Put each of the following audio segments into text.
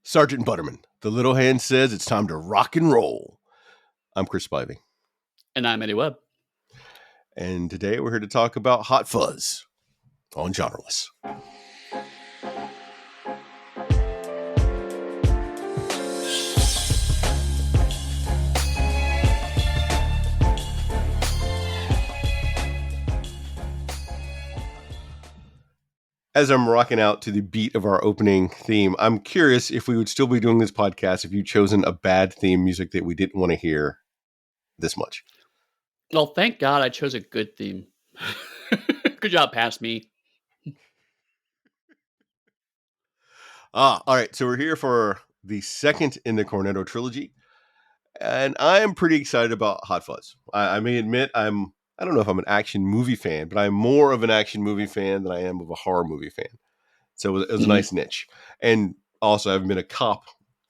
Sergeant Butterman, the little hand says it's time to rock and roll. I'm Chris Spivey. And I'm Eddy Webb. And today we're here to talk about Hot Fuzz on Genreless. As I'm rocking out to the beat of our opening theme, I'm curious if we would still be doing this podcast if you'd chosen a bad theme music that we didn't want to hear this much. Well, thank God I chose a good theme. Good job, past me. All right. So we're here for the second in the Cornetto Trilogy. And I'm pretty excited about Hot Fuzz. I may admit I don't know if I'm an action movie fan, but I'm more of an action movie fan than I am of a horror movie fan. So it was a nice niche. And also, I've been a cop.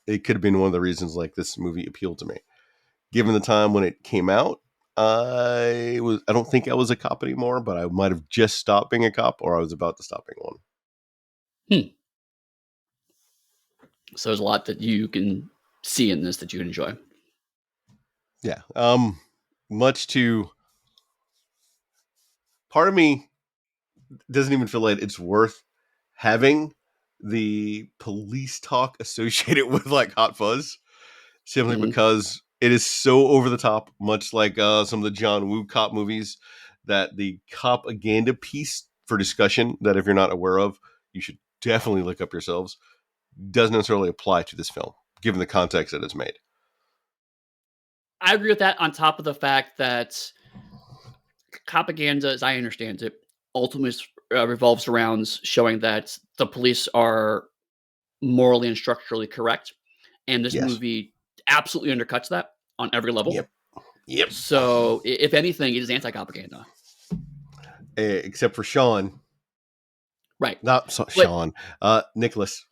It could have been one of the reasons like this movie appealed to me. Given the time when it came out, I don't think I was a cop anymore, but I might have just stopped being a cop or I was about to stop being one. So there's a lot that you can see in this that you can enjoy. Yeah. Much to part of me doesn't even feel like it's worth having the police talk associated with like Hot Fuzz, simply because it is so over the top, much like some of the John Woo cop movies, that the propaganda piece for discussion that if you're not aware of, you should definitely look up yourselves, doesn't necessarily apply to this film, given the context that it's made. I agree with that, on top of the fact that propaganda, as I understand it, ultimately revolves around showing that the police are morally and structurally correct. And this movie absolutely undercuts that on every level. Yep. So, if anything, it is anti-propaganda. Except for Sean. Right. Not Sean. Nicholas.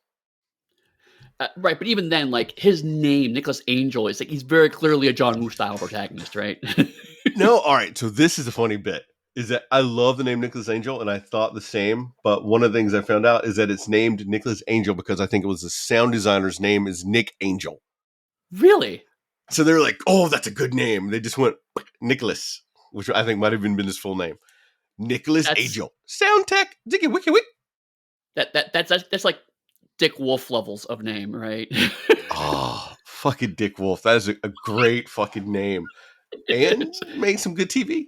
Right, but even then, like, his name, Nicholas Angel, is like, he's very clearly a John Woo style protagonist, right? No, all right. So this is the funny bit, is that I love the name Nicholas Angel, and I thought the same. But one of the things I found out is that it's named Nicholas Angel because I think it was the sound designer's name is Nick Angel. Really? So they're like, oh, that's a good name. They just went Nicholas, which I think might have been his full name. Nicholas Angel. Sound tech. Dicky wiki wiki. That's like Dick Wolf levels of name, right? Oh, fucking Dick Wolf. That is a great fucking name. And made some good TV.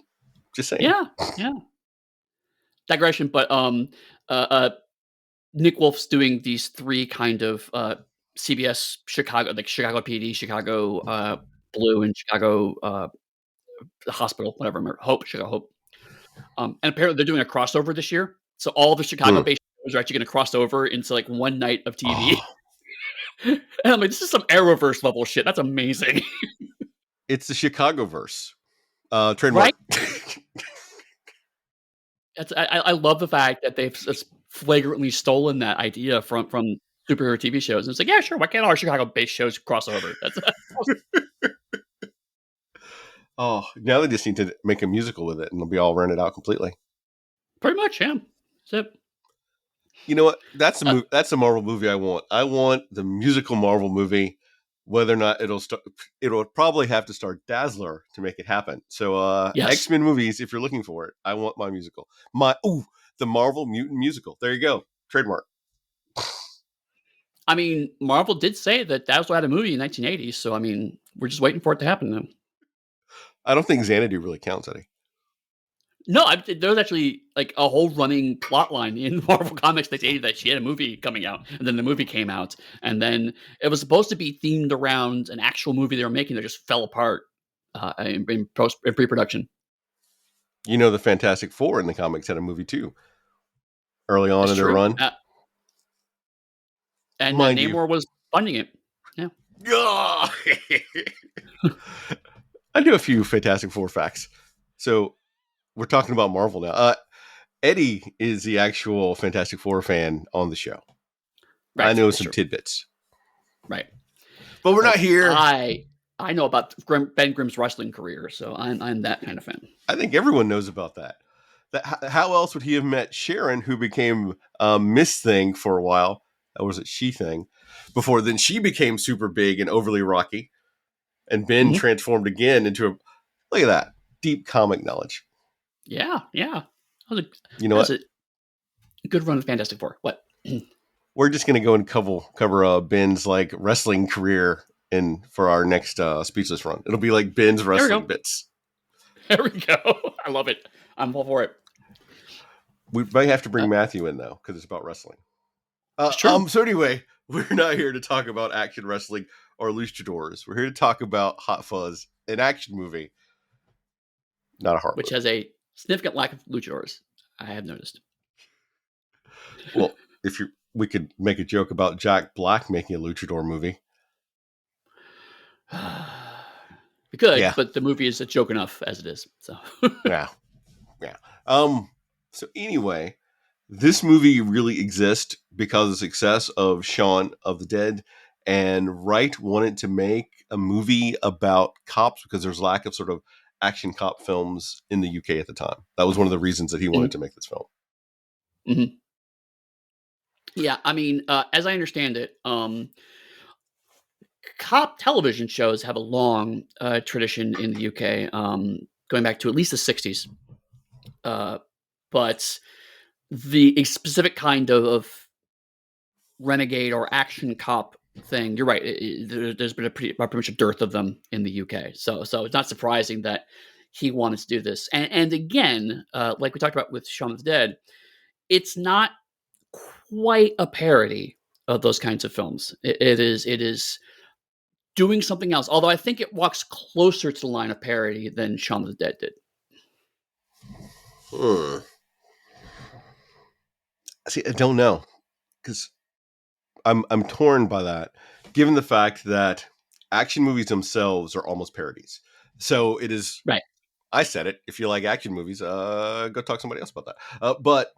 Just saying. Yeah. Digression, but Nick Wolf's doing these three kind of CBS Chicago, like Chicago PD, Chicago Blue, and Chicago Hospital, whatever. Chicago Hope. And apparently they're doing a crossover this year. So all the Chicago-based shows are actually going to cross over into like one night of TV. And I'm like, this is some Arrowverse level shit. That's amazing. It's the Chicagoverse. Trademark. Right? I love the fact that they've flagrantly stolen that idea from superhero TV shows. And it's like, yeah, sure. Why can't our Chicago-based shows cross over? That's awesome. Oh, now they just need to make a musical with it and they'll be all rented out completely. Pretty much, yeah. That's it. You know what? That's a Marvel movie I want. I want the musical Marvel movie, whether or not it'll probably have to start Dazzler to make it happen. So X-Men movies, if you're looking for it, I want my musical. The Marvel Mutant Musical. There you go. Trademark. I mean, Marvel did say that Dazzler had a movie in 1980, so I mean, we're just waiting for it to happen now. I don't think Xanadu really counts, Eddy. No, there's actually like a whole running plot line in Marvel Comics that she had a movie coming out, and then the movie came out, and then it was supposed to be themed around an actual movie they were making that just fell apart in pre-production. You know, the Fantastic Four in the comics had a movie too, early on in their run. And Namor was funding it. Yeah. I knew a few Fantastic Four facts. So we're talking about Marvel now. Eddy is the actual Fantastic Four fan on the show. Right, I know some tidbits. Right. But we're not here. I know about Ben Grimm's wrestling career, so I'm that kind of fan. I think everyone knows about that. How else would he have met Sharon, who became Miss Thing for a while, That was a she thing. Before then, she became super big and overly rocky, and Ben Mhm. transformed again into a look at that deep comic knowledge. Yeah, yeah. You know That was what? a good run of Fantastic Four. What? We're just gonna go and cover Ben's like wrestling career in for our next speechless run. It'll be like Ben's There we wrestling go. bits. There we go. I love it. I'm all for it. We might have to Uh, bring Matthew in though because it's about wrestling. it's true. So anyway, we're not here to talk about action wrestling or luchadors. We're here to talk about Hot Fuzz, an action movie, not a horror Which movie. has a significant lack of luchadors. I have noticed. Well, if you we could make a joke about Jack Black making a luchador movie. We could, Yeah, but the movie is a joke enough as it is. So, yeah, yeah. So anyway, this movie really exists because of the success of Shaun of the Dead, and Wright wanted to make a movie about cops because there's lack of sort of action cop films in the UK at the time. That was one of the reasons that he wanted Mhm, to make this film. mhm. Yeah, I mean, as I understand it, cop television shows have a long tradition in the UK, going back to at least the 60s. Uh, but the specific kind of renegade or action cop thing, you're right. There's been pretty much a dearth of them in the UK. So it's not surprising that he wanted to do this. And again, like we talked about with Shaun of the Dead, it's not quite a parody of those kinds of films. It is doing something else. Although I think it walks closer to the line of parody than Shaun of the Dead did. Hmm. See, I don't know because I'm torn by that, given the fact that action movies themselves are almost parodies. So it is. Right. I said it. If you like action movies, go talk to somebody else about that. But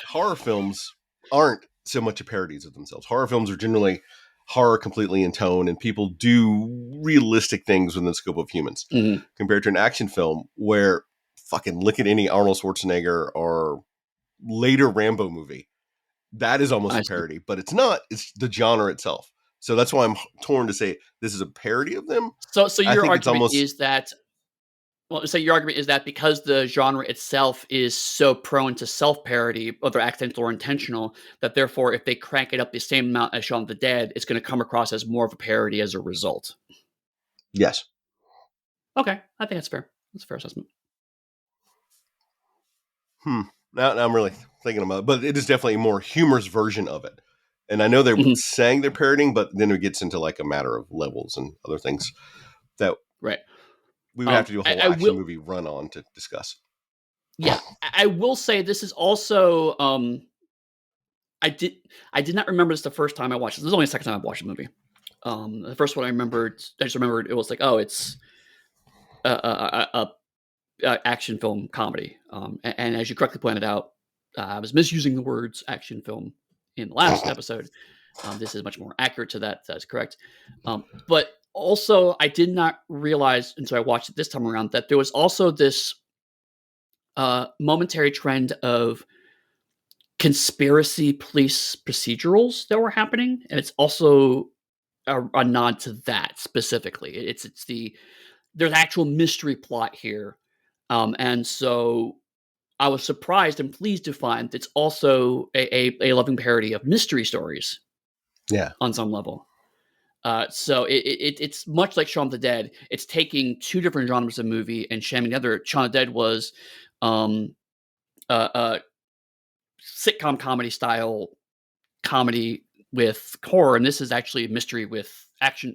horror films aren't so much a parodies of themselves. Horror films are generally horror completely in tone, and people do realistic things within the scope of humans, Mhm. compared to an action film where fucking look at any Arnold Schwarzenegger or later Rambo movie. That is almost I a see. parody, but it's not. It's the genre itself. So that's why I'm torn to say this is a parody of them. So I your think it's argument almost is that so your argument is that because the genre itself is so prone to self-parody, whether accidental or intentional, that therefore if they crank it up the same amount as Shaun of the Dead, it's going to come across as more of a parody as a result. yes. Okay, I think that's fair. That's a fair assessment. Hmm. Now I'm really thinking about it, but it is definitely a more humorous version of it. And I know they're Mhm. saying they're parodying, but then it gets into like a matter of levels and other things that Right. we would have to do a I, whole I action will. movie run on to discuss. Yeah, I will say this is also. I did. I did not remember this the first time I watched it. This is only the second time I've watched the movie. The first one I remembered. I just remembered it was like, oh, it's a action film comedy. And as you correctly pointed out, I was misusing the words action film in the last episode. This is much more accurate to that. That's correct. But also, I did not realize until I watched it this time around that there was also this momentary trend of conspiracy police procedurals that were happening, and it's also a nod to that specifically. It's the there's actual mystery plot here, and so I was surprised and pleased to find it's also a loving parody of mystery stories Yeah. on some level. So it's much like Shaun of the Dead. It's taking two different genres of movie and shamming together. Shaun of the Dead was um, a sitcom comedy style comedy with horror, and this is actually a mystery with action.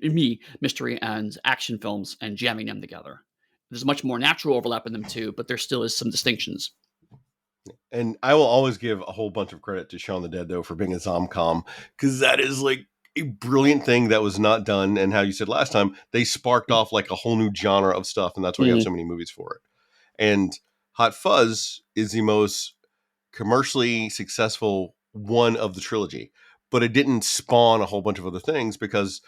Mystery and action films and jamming them together. There's much more natural overlap in them too, but there still is some distinctions. And I will always give a whole bunch of credit to Shaun the Dead though for being a zomcom because that is like a brilliant thing that was not done. And how you said last time, they sparked off like a whole new genre of stuff, and that's why you have so Mhm. many movies for it. And Hot Fuzz is the most commercially successful one of the trilogy, but it didn't spawn a whole bunch of other things because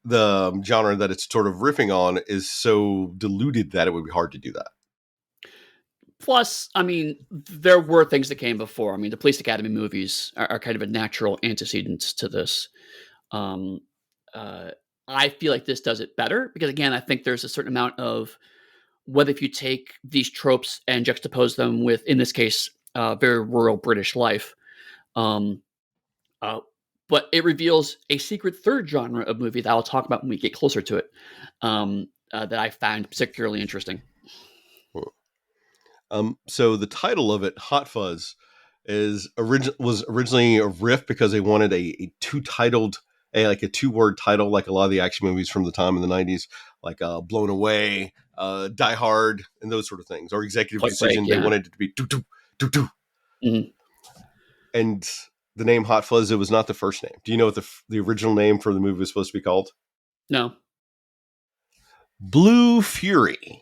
the genre that it's sort of riffing on is so diluted that it would be hard to do that. Plus, I mean, there were things that came before. I mean, the Police Academy movies are kind of a natural antecedent to this. Um, uh, I feel like this does it better because, again, I think there's a certain amount of whether if you take these tropes and juxtapose them with, in this case, very rural British life, um, uh, but it reveals a secret third genre of movie that I'll talk about when we get closer to it. That I find particularly interesting. So the title of it, Hot Fuzz, was originally a riff because they wanted a like a 2-word title, like a lot of the action movies from the time in the 90s, like Blown Away, Die Hard, and those sort of things, or Executive Point Break, Decision. They yeah. wanted it to be do do do do. Mhm. And the name Hot Fuzz, it was not the first name. Do you know what the original name for the movie was supposed to be called? No. Blue Fury.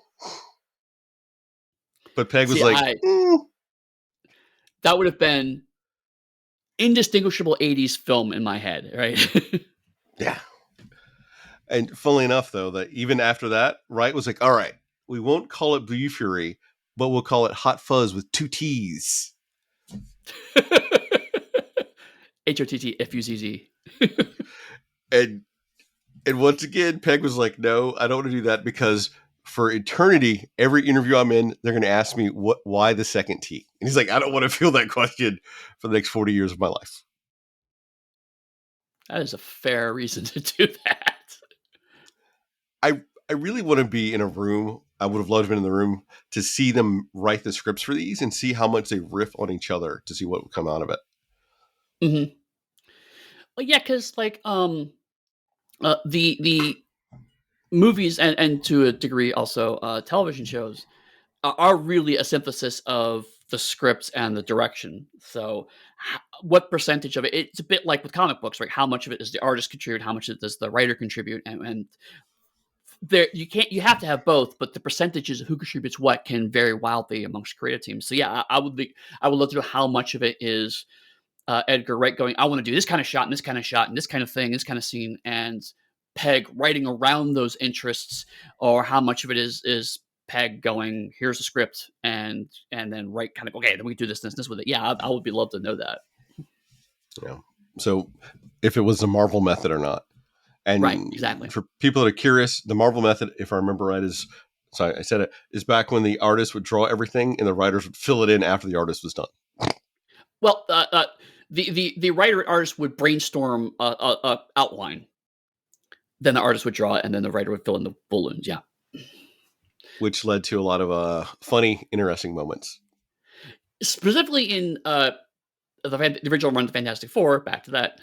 But Peg was See, like, that would have been indistinguishable 80s film in my head, right? yeah. And funnily enough, though, that even after that, Wright was like, all right, we won't call it Blue Fury, but we'll call it Hot Fuzz with 2 T's. HOTTFUZZ. And and once again, Peg was like, no, I don't want to do that because for eternity, every interview I'm in, they're going to ask me why the second T. And he's like, I don't want to feel that question for the next 40 years of my life. That is a fair reason to do that. I really want to be in a room. I would have loved to be in the room to see them write the scripts for these and see how much they riff on each other to see what would come out of it. Mhm. Well, yeah, because like the movies and to a degree also television shows are really a synthesis of the scripts and the direction. So, what percentage of it? It's a bit like with comic books, right? How much of it does the artist contribute? How much of it does the writer contribute? And there, you have to have both, but the percentages of who contributes what can vary wildly amongst creative teams. So, yeah, I would love to know how much of it is Edgar Wright going, I want to do this kind of shot and this kind of shot and this kind of thing, this kind of scene, and Peg writing around those interests, or how much of it is Peg going, here's the script, and then Wright kind of okay, then we do this with it. Yeah, I would be love to know that. Yeah. So if it was the Marvel method or not. Right, And exactly. for people that are curious, the Marvel method, if I remember right, I said it, is back when the artist would draw everything and the writers would fill it in after the artist was done. Well, the writer artist would brainstorm a outline, then the artist would draw it, and then the writer would fill in the balloons. Yeah, Which led to a lot of funny, interesting moments. specifically in the original run of the Fantastic Four. Back to that,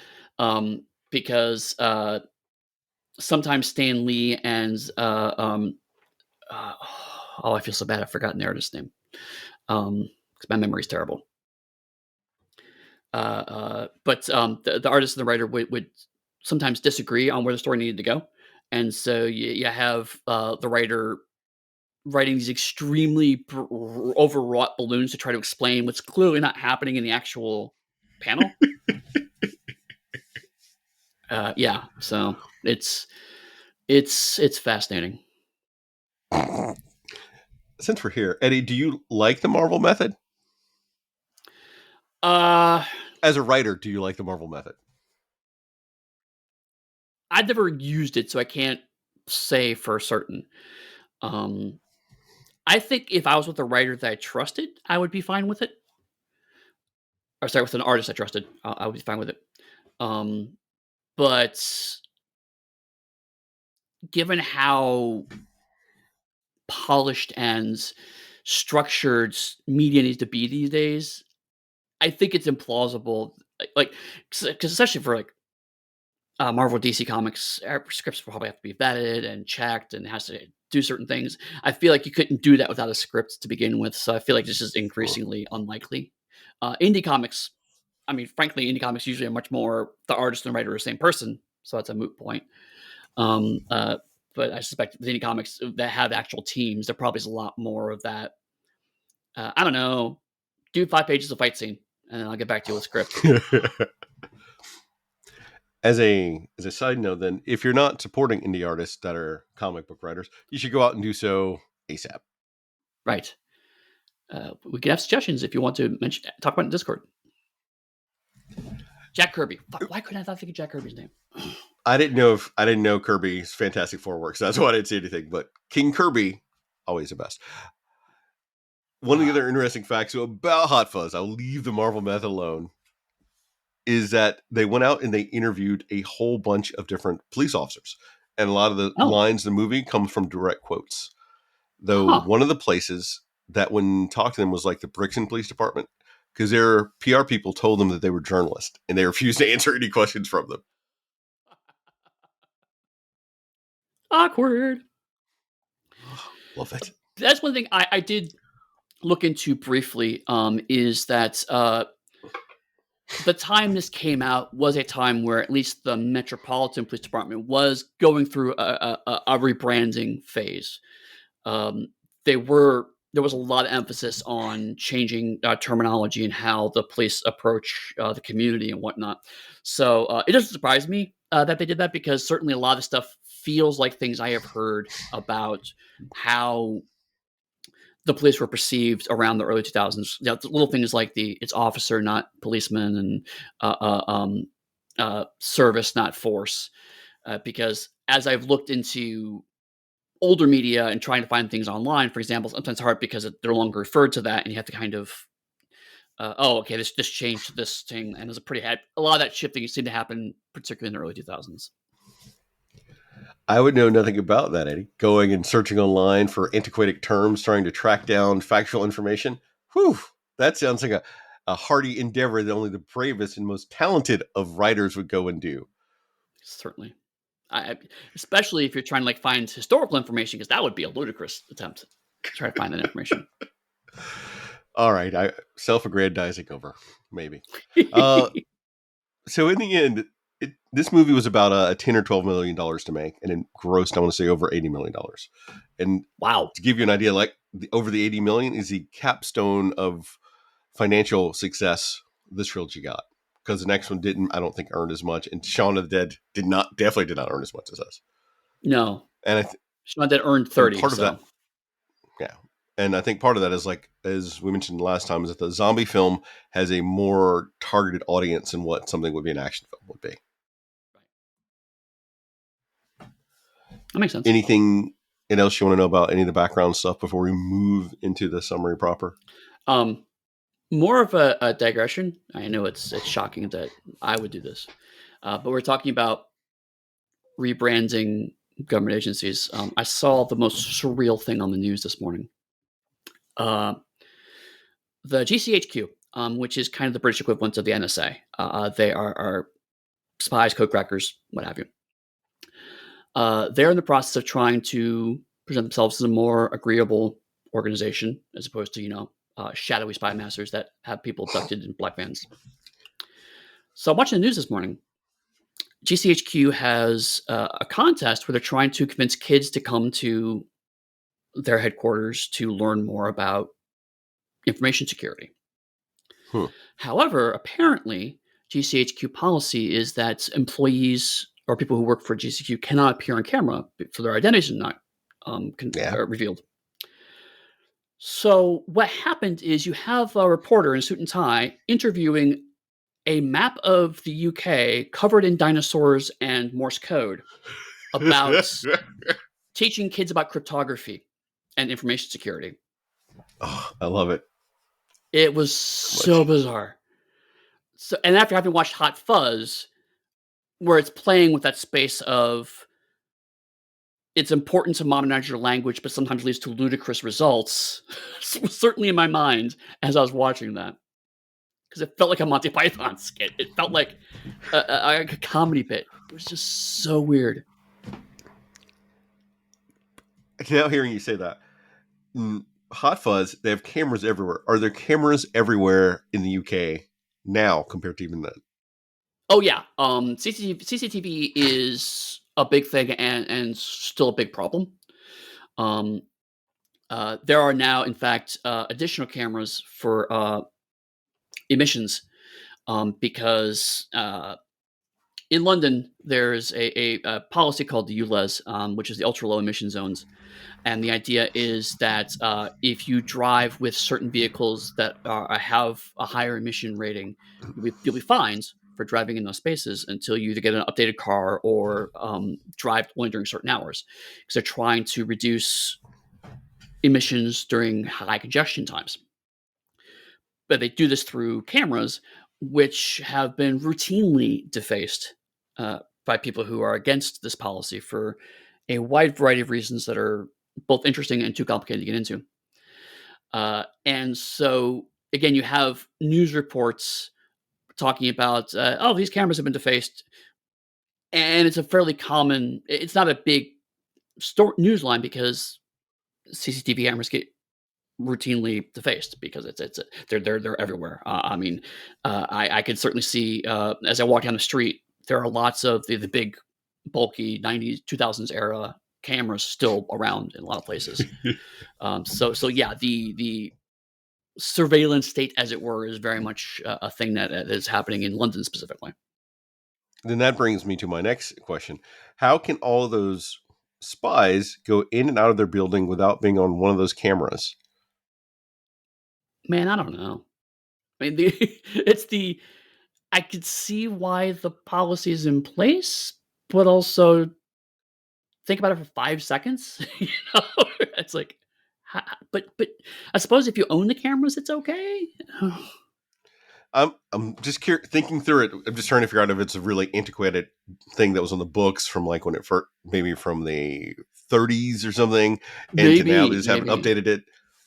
because sometimes Stan Lee and uh, oh, I feel so bad. I've forgotten the artist's name. Because my memory's terrible. But the artist and the writer would sometimes disagree on where the story needed to go, and so you have the writer writing these extremely overwrought balloons to try to explain what's clearly not happening in the actual panel. Yeah, so it's fascinating. Since we're here, Eddie, do you like the Marvel method? Uh, As a writer, do you like the Marvel method? I've never used it, so I can't say for certain. Um, I think if I was with a writer that I trusted, I would be fine with it. Or sorry, with an artist I trusted, I would be fine with it. Um, but given how polished and structured media needs to be these days, I think it's implausible. Like, because especially for like Marvel, DC Comics, scripts will probably have to be vetted and checked, and has to do certain things. I feel like you couldn't do that without a script to begin with. So I feel like this is increasingly unlikely. Indie comics, I mean, frankly, indie comics usually are much more the artist and writer are the same person, so that's a moot point. Um, uh, but I suspect with indie comics that have actual teams, there probably is a lot more of that. I don't know. Do 5 pages of fight scene, and then I'll get back to you with script. As a side note, then, if you're not supporting indie artists that are comic book writers, you should go out and do so ASAP. Right. We can have suggestions if you want to talk about it in Discord. Jack Kirby. Fuck, why couldn't I not think of Jack Kirby's name? I didn't know Kirby's Fantastic Four works. That's why I didn't see anything. But King Kirby, always the best. One of the other interesting facts about Hot Fuzz, I'll leave the Marvel method alone, is that they went out and they interviewed a whole bunch of different police officers. And a lot of the Oh, lines in the movie come from direct quotes. Though huh. one of the places that when talked to them was like the Brixton Police Department, because their PR people told them that they were journalists and they refused to answer any questions from them. Awkward. Love it. That's one thing I did look into briefly, is that the time this came out was a time where at least the Metropolitan Police Department was going through a rebranding phase. Um, there was a lot of emphasis on changing terminology and how the police approach the community and whatnot. So it doesn't surprise me that they did that, because certainly a lot of stuff feels like things I have heard about how the police were perceived around the early 2000s. You know, little things like it's officer, not policeman, and service, not force. Because as I've looked into older media and trying to find things online, for example, sometimes it's hard because they're no longer referred to that, and you have to kind of, oh, okay, this changed to this thing, and there's a lot of that shifting seemed to happen, particularly in the early 2000s. I would know nothing about that, Eddie. Going and searching online for antiquated terms, trying to track down factual information. Whew, that sounds like a hardy endeavor that only the bravest and most talented of writers would go and do. Certainly. Especially if you're trying to like find historical information, because that would be a ludicrous attempt to try to find that information. All right, I self-aggrandizing over, maybe. So in the end, this movie was about a $10 or $12 million to make, and it grossed, I want to say, over $80 million. And Wow. to give you an idea, like over the 80 million is the capstone of financial success this trilogy got, because the next one didn't, I don't think, earn as much, and Shaun of the Dead definitely did not earn as much as us. No. And Shaun that earned and 30, part of that, so. yeah, and I think part of that is like as we mentioned last time, is that the zombie film has a more targeted audience than what something would be an action film would be. That makes sense. Anything else you want to know about any of the background stuff before we move into the summary proper? More of a digression. I know it's shocking that I would do this, but we're talking about rebranding government agencies. I saw the most surreal thing on the news this morning. The GCHQ, which is kind of the British equivalent of the NSA. They are spies, code crackers, what have you. They're in the process of trying to present themselves as a more agreeable organization, as opposed to shadowy spy masters that have people abducted in black vans. So I'm watching the news this morning. GCHQ has a contest where they're trying to convince kids to come to their headquarters to learn more about information security. Hmm. However, apparently, GCHQ policy is that employees or people who work for GCHQ cannot appear on camera for their identities are not Yeah. revealed. So what happened is you have a reporter in a suit and tie interviewing a map of the UK covered in dinosaurs and Morse code about teaching kids about cryptography and information security. Oh, I love it. It was so bizarre. So, and after having watched Hot Fuzz, where it's playing with that space of it's important to modernize your language, but sometimes leads to ludicrous results, was certainly in my mind as I was watching that. Because it felt like a Monty Python skit. It felt like a comedy bit. It was just so weird. Now hearing you say that, Hot Fuzz, they have cameras everywhere. Are there cameras everywhere in the UK now compared to even then? Oh yeah, CCTV is a big thing and still a big problem. Um, there are now, in fact, additional cameras for emissions, because in London, there's a policy called the ULEZ, which is the ultra low emission zones. And the idea is that if you drive with certain vehicles that have a higher emission rating, you'll be fined for driving in those spaces until you either get an updated car or drive only during certain hours. Because they're trying to reduce emissions during high congestion times. But they do this through cameras, which have been routinely defaced by people who are against this policy for a wide variety of reasons that are both interesting and too complicated to get into. And so, again, you have news reports talking about, oh, these cameras have been defaced. And it's a fairly common, it's not a big news line because CCTV cameras get routinely defaced because they're everywhere. I mean, I could certainly see as I walk down the street, there are lots of the big, bulky 90s, 2000s era cameras still around in a lot of places. So yeah, the surveillance state, as it were, is very much a thing that is happening in London specifically. Then that brings me to my next question. How can all those spies go in and out of their building without being on one of those cameras? Man, I don't know. I mean, it's the I could see why the policy is in place, but also think about it for 5 seconds, you know? It's like, but I suppose if you own the cameras, it's okay? I'm just thinking through it. I'm just trying to figure out if it's a really antiquated thing that was on the books from like when it first, maybe from the 30s or something, and to now they just haven't Maybe. updated it.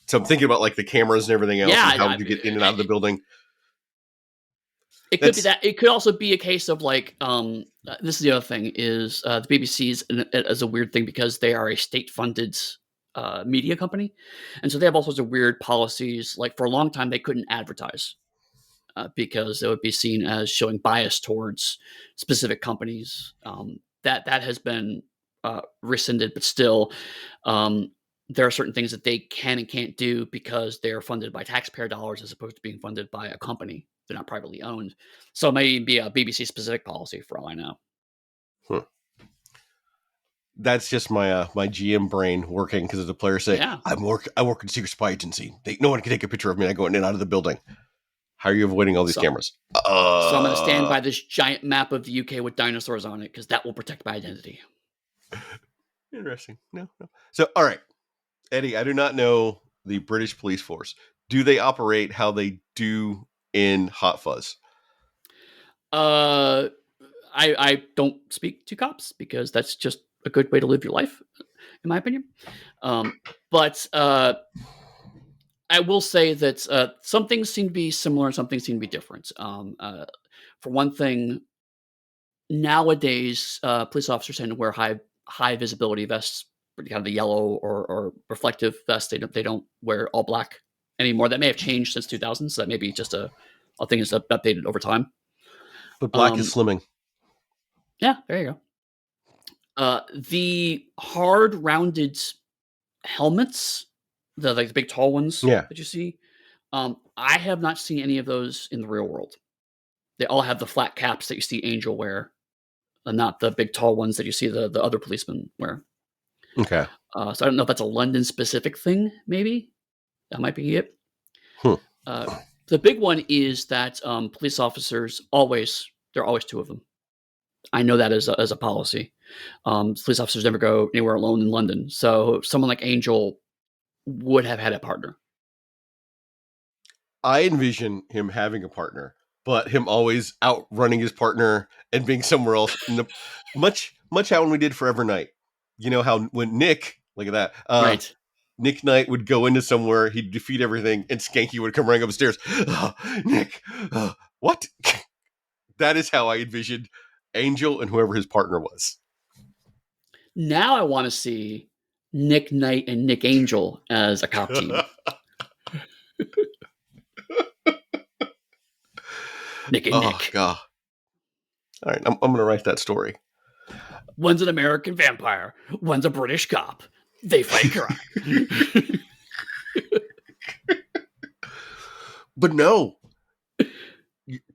So I'm thinking about like the cameras and everything else, Yeah, and how would you get in and out of the building? it could be That's that. It could also be a case of like, this is the other thing is the BBC's as a weird thing because they are a state-funded media company, and so they have all sorts of weird policies. Like for a long time, they couldn't advertise because it would be seen as showing bias towards specific companies. That has been rescinded, but still, there are certain things that they can and can't do because they're funded by taxpayer dollars as opposed to being funded by a company. They're not privately owned. So it may be a BBC specific policy for all I know. huh. That's just my my GM brain working because the players say Yeah. I work in a secret spy agency. No one can take a picture of me. I go in and out of the building. How are you avoiding all these So, cameras? so I'm going to stand by this giant map of the UK with dinosaurs on it because that will protect my identity. Interesting. No. So, all right, Eddie, I do not know the British police force. Do they operate how they do in Hot Fuzz? Uh, I don't speak to cops because that's just a good way to live your life, in my opinion. But I will say that some things seem to be similar and some things seem to be different. For one thing, nowadays police officers tend to wear high visibility vests, kind of the yellow or reflective vest. They don't wear all black anymore. That may have changed since 2000, so that may be just a thing that's updated over time. But black is Um, slimming. yeah, there you go. The hard rounded helmets, the big tall ones Yeah. that you see, I have not seen any of those in the real world. They all have the flat caps that you see Angel wear, and not the big tall ones that you see the other policemen wear. Okay. So I don't know if that's a London specific thing. Maybe that might be it. Hmm. Uh, the big one is that police officers there are always two of them. I know that as a policy. Police officers never go anywhere alone in London. So someone like Angel would have had a partner. I envision him having a partner, but him always outrunning his partner and being somewhere else. Much how when we did Forever Night. You know how when Nick, look at that, Right. Nick Knight would go into somewhere, he'd defeat everything, and Skanky would come running upstairs. Oh, Nick, what? That is how I envisioned Angel and whoever his partner was. Now I want to see Nick Knight and Nick Angel as a cop team. Nick and Oh, Nick. God. All right, I'm going to write that story. One's an American vampire. One's a British cop. They fight crime. But no.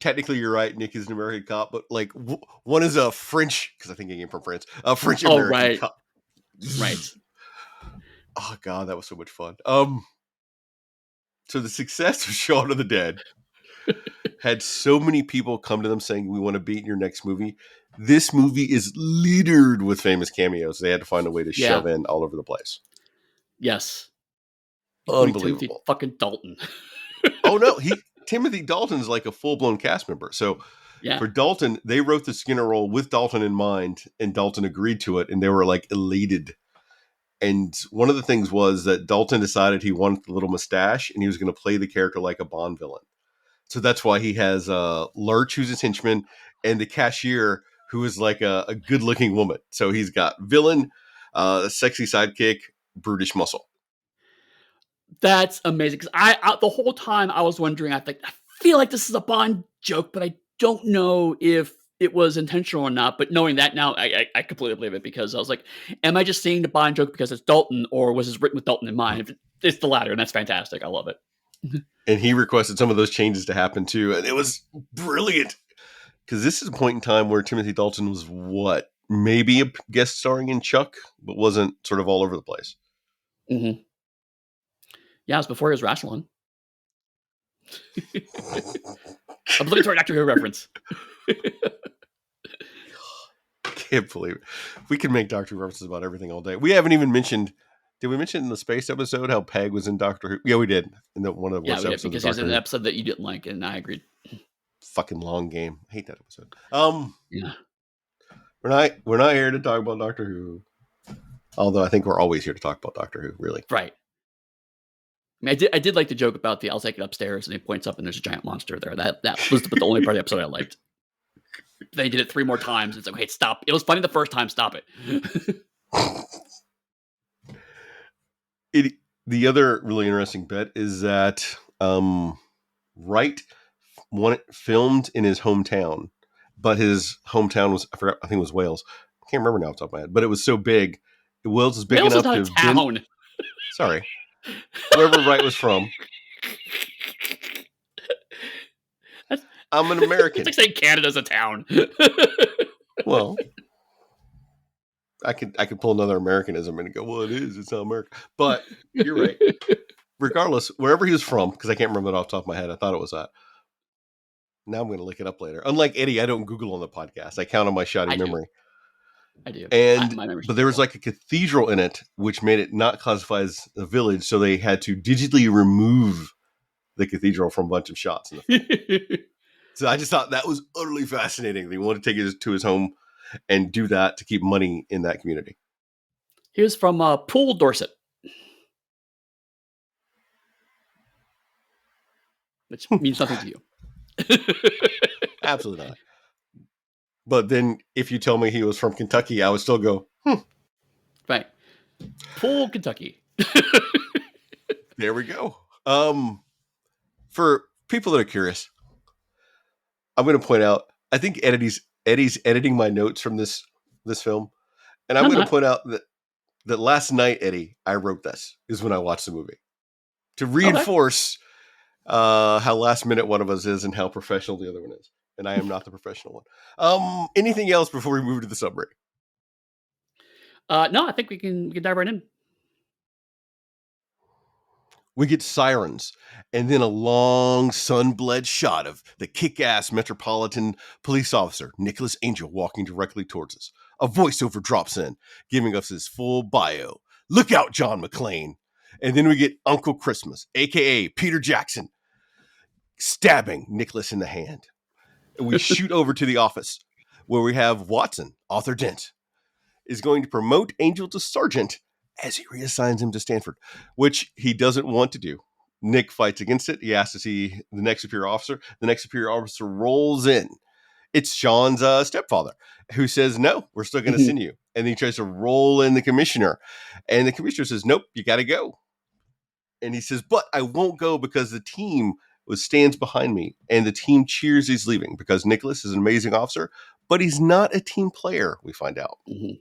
technically you're right. Nick is an American cop, but like one is a French, because I think he came from France, a French Oh, American right, cop. right. Oh god, that was so much fun. So the success of Shaun of the Dead had so many people come to them saying, "We want to be in your next movie." This movie is littered with famous cameos. They had to find a way to Yeah. shove in all over the place. Yes. Including Timothy Unbelievable. fucking Dalton. Oh no, Timothy Dalton's like a full blown cast member. So Yeah. for Dalton, they wrote the Skinner role with Dalton in mind, and Dalton agreed to it, and they were like elated. And one of the things was that Dalton decided he wanted the little mustache, and he was going to play the character like a Bond villain. So that's why he has Lurch, who's his henchman, and the cashier, who is like a good looking woman. So he's got villain, sexy sidekick, brutish muscle. That's amazing. Because the whole time I was wondering, I feel like this is a Bond joke, but I don't know if it was intentional or not. But knowing that now, I completely believe it, because I was like, am I just seeing the Bond joke because it's Dalton, or was this written with Dalton in mind? If it's the latter, and that's fantastic. I love it. And he requested some of those changes to happen too. And it was brilliant. Because this is a point in time where Timothy Dalton was what? Maybe a guest starring in Chuck, but wasn't sort of all over the place. Mm-hmm. Yeah, it was before he was Rassilon. Obligatory Doctor Who reference. Can't believe it. We can make Doctor Who references about everything all day. We haven't even mentioned. Did we mention in the space episode how Peg was in Doctor Who? Yeah, we did. In one of the Yeah, worst we did, episodes of because he was Doctor in an Who. episode that you didn't like, and I agreed. Fucking long game. I hate that episode. Yeah. We're not here to talk about Doctor Who. Although I think we're always here to talk about Doctor Who, really. Right. I mean, I did like the joke about I'll take it upstairs, and he points up and there's a giant monster there. That was the only part of the episode I liked. They did it 3 more times. It's like, okay, stop. It was funny the first time. Stop it. The other really interesting bit is that Wright filmed in his hometown, but his hometown was, I think it was Wales. I can't remember now off the top of my head, but it was so big. Wales is big Wales is enough not to a have been. town. Sorry, wherever Wright was from. That's, I'm an it's American. like saying Canada's a town. Well, I could pull another Americanism and go, well, it is. It's not America. But you're right. Regardless, wherever he was from, because I can't remember it off the top of my head. I thought it was that. Now I'm going to look it up later. Unlike Eddy, I don't Google on the podcast. I count on my shoddy memory. I do. And My memory's but there was like a cathedral in it, which made it not classified as a village. So they had to digitally remove the cathedral from a bunch of shots in the film. So I just thought that was utterly fascinating. They wanted to take it to his home and do that to keep money in that community. He was from Poole, Dorset, which means nothing to you. Absolutely not. But then if you tell me he was from Kentucky, I would still go, Right. Poole, Kentucky. There we go. For people that are curious, I'm going to point out, I think Eddy's editing my notes from this film. And I'm going to point out that last night, Eddy, I wrote this, is when I watched the movie. To reinforce how last minute one of us is and how professional the other one is. And I am not the professional one. Anything else before we move to the summary? No, I think we can dive right in. We get sirens, and then a long sun-bled shot of the kick-ass Metropolitan Police officer, Nicholas Angel, walking directly towards us. A voiceover drops in, giving us his full bio. Look out, John McClane. And then we get Uncle Christmas, a.k.a. Peter Jackson, stabbing Nicholas in the hand. And we shoot over to the office, where we have Watson, Arthur Dent, is going to promote Angel to sergeant as he reassigns him to Stanford, which he doesn't want to do. Nick fights against it. He asks to see the next superior officer. The next superior officer rolls in. It's Sean's stepfather, who says, no, we're still going to send you. And he tries to roll in the commissioner. And the commissioner says, nope, you got to go. And he says, but I won't go because the team stands behind me. And the team cheers he's leaving because Nicholas is an amazing officer, but he's not a team player, we find out. Mm-hmm.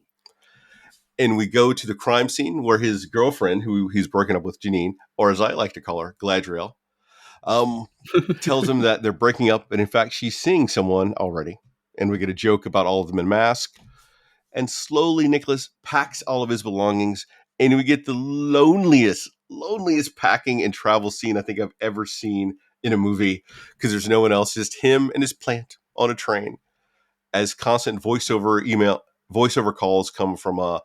And we go to the crime scene where his girlfriend, who he's broken up with, Janine, or as I like to call her, Gladriel, Um, tells him that they're breaking up, and in fact, she's seeing someone already. And we get a joke about all of them in masks. And slowly, Nicholas packs all of his belongings, and we get the loneliest packing and travel scene I think I've ever seen in a movie because there's no one else, just him and his plant on a train. As constant voiceover calls come from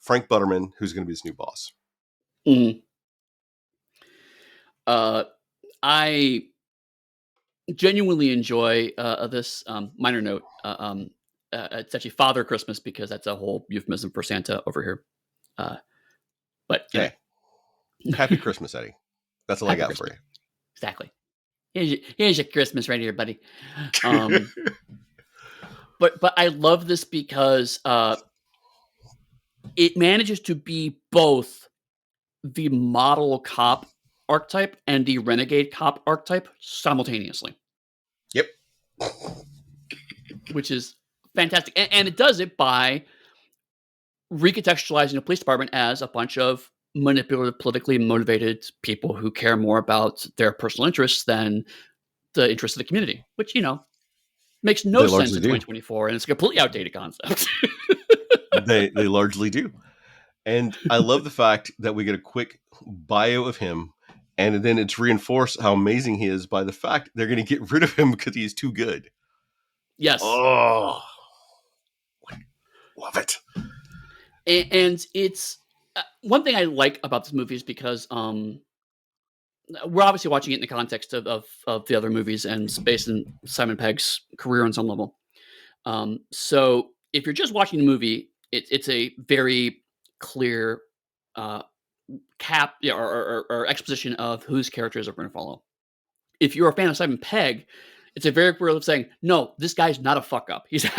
Frank Butterman, who's going to be his new boss. Mhm. Uh, I genuinely enjoy this minor note. It's actually Father Christmas because that's a whole euphemism for Santa over here. Uh, but Hey, happy Christmas, Eddie. That's all I happy got for Christmas. you. Exactly. Here's your Christmas right here, buddy. Um, but I love this because it manages to be both the model cop archetype and the renegade cop archetype simultaneously, Yep. which is fantastic. And it does it by recontextualizing the police department as a bunch of manipulative, politically motivated people who care more about their personal interests than the interests of the community, which, makes no They sense largely in do. 2024 and it's a completely outdated concept. They largely do. And I love the fact that we get a quick bio of him, and then it's reinforced how amazing he is by the fact they're going to get rid of him because he's too good. Yes. Oh, love it. And it's one thing I like about this movie is because we're obviously watching it in the context of the other movies and it's based in Simon Pegg's career on some level. So if you're just watching the movie, it's a very clear uh, or exposition of whose characters are going to follow. If you're a fan of Simon Pegg, it's a very clear of saying, no, this guy's not a fuck up. He's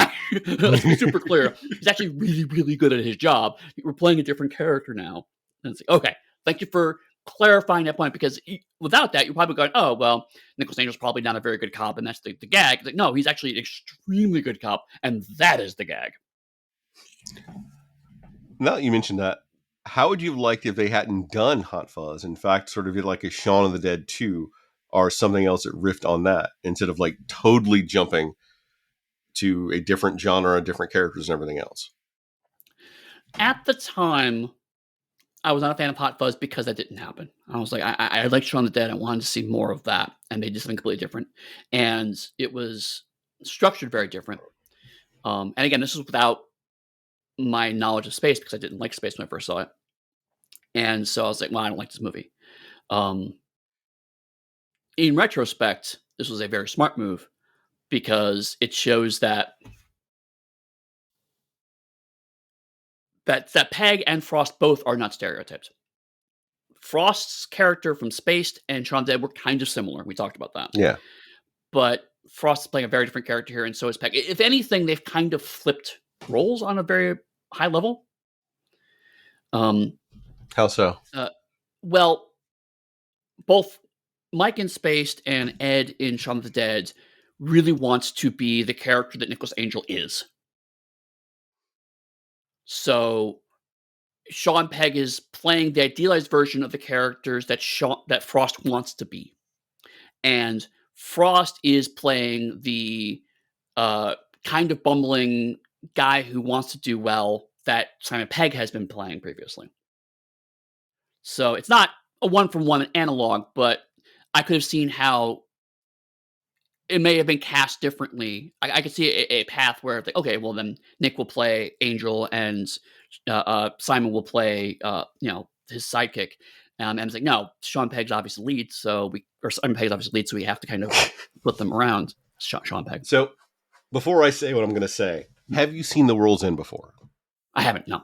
let's be super clear. He's actually really, really good at his job. We're playing a different character now. And it's like, okay, thank you for clarifying that point because without that, you're probably going, oh, well, Nicholas Angel's probably not a very good cop, and that's the gag. It's like, no, he's actually an extremely good cop, and that is the gag. Now that you mentioned that, how would you have liked if they hadn't done Hot Fuzz? In fact, sort of did like a Shaun of the Dead 2 or something else that riffed on that instead of like totally jumping to a different genre, different characters, and everything else. At the time, I was not a fan of Hot Fuzz because that didn't happen. I was like, I liked Shaun of the Dead. I wanted to see more of that, and they did something completely different. And it was structured very different. And again, this is without my knowledge of space because I didn't like space when I first saw it. And so I was like, well, I don't like this movie. Um, in retrospect, this was a very smart move because it shows that Peg and Frost both are not stereotypes. Frost's character from Spaced and Shaun of the Dead were kind of similar. We talked about that. Yeah. But Frost is playing a very different character here, and so is Peg. If anything, they've kind of flipped roles on a very high level. Um, How so? well, both Mike in Spaced and Ed in Shaun of the Dead really wants to be the character that Nicholas Angel is. So Sean Pegg is playing the idealized version of the characters that Frost wants to be, and Frost is playing the kind of bumbling guy who wants to do well that Simon Pegg has been playing previously. So it's not a one from one analog, but I could have seen how it may have been cast differently. I could see a path where it's like, okay, well then Nick will play Angel and Simon will play his sidekick. And it's like, no, Sean Pegg's obviously lead, Simon Pegg's obviously lead, so we have to kind of put them around Sean Pegg. So before I say what I'm going to say, have you seen The World's End before? I haven't, no.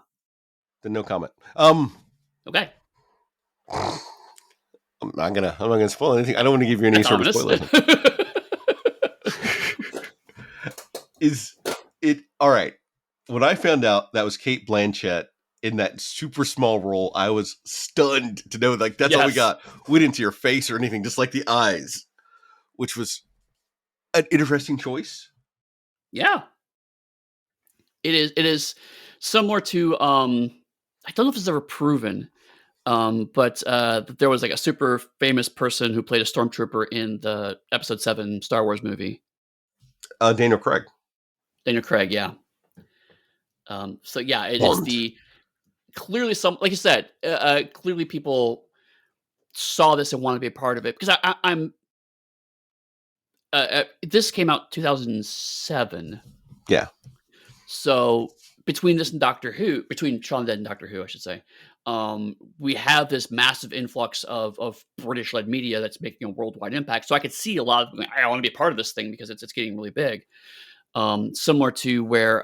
Then no comment. Okay. I'm not gonna spoil anything. I don't want to give you any That's sort of ominous. spoilers. Is it all right? When I found out that was Kate Blanchett in that super small role, I was stunned to know like that's all we Yes. got. We didn't see her face or anything, just like the eyes, which was an interesting choice. Yeah. It is similar to I don't know if it's ever proven, But there was like a super famous person who played a stormtrooper in the Episode 7 Star Wars movie. Daniel Craig. Daniel Craig, yeah. So yeah, it's Bond. the clearly some like you said, clearly people saw this and wanted to be a part of it because I'm this came out 2007. Yeah. So between this and Doctor Who, between Shaun of the Dead and Doctor Who, I should say, we have this massive influx of British led media that's making a worldwide impact. So I could see a lot of them, I want to be a part of this thing because it's getting really big. Similar to where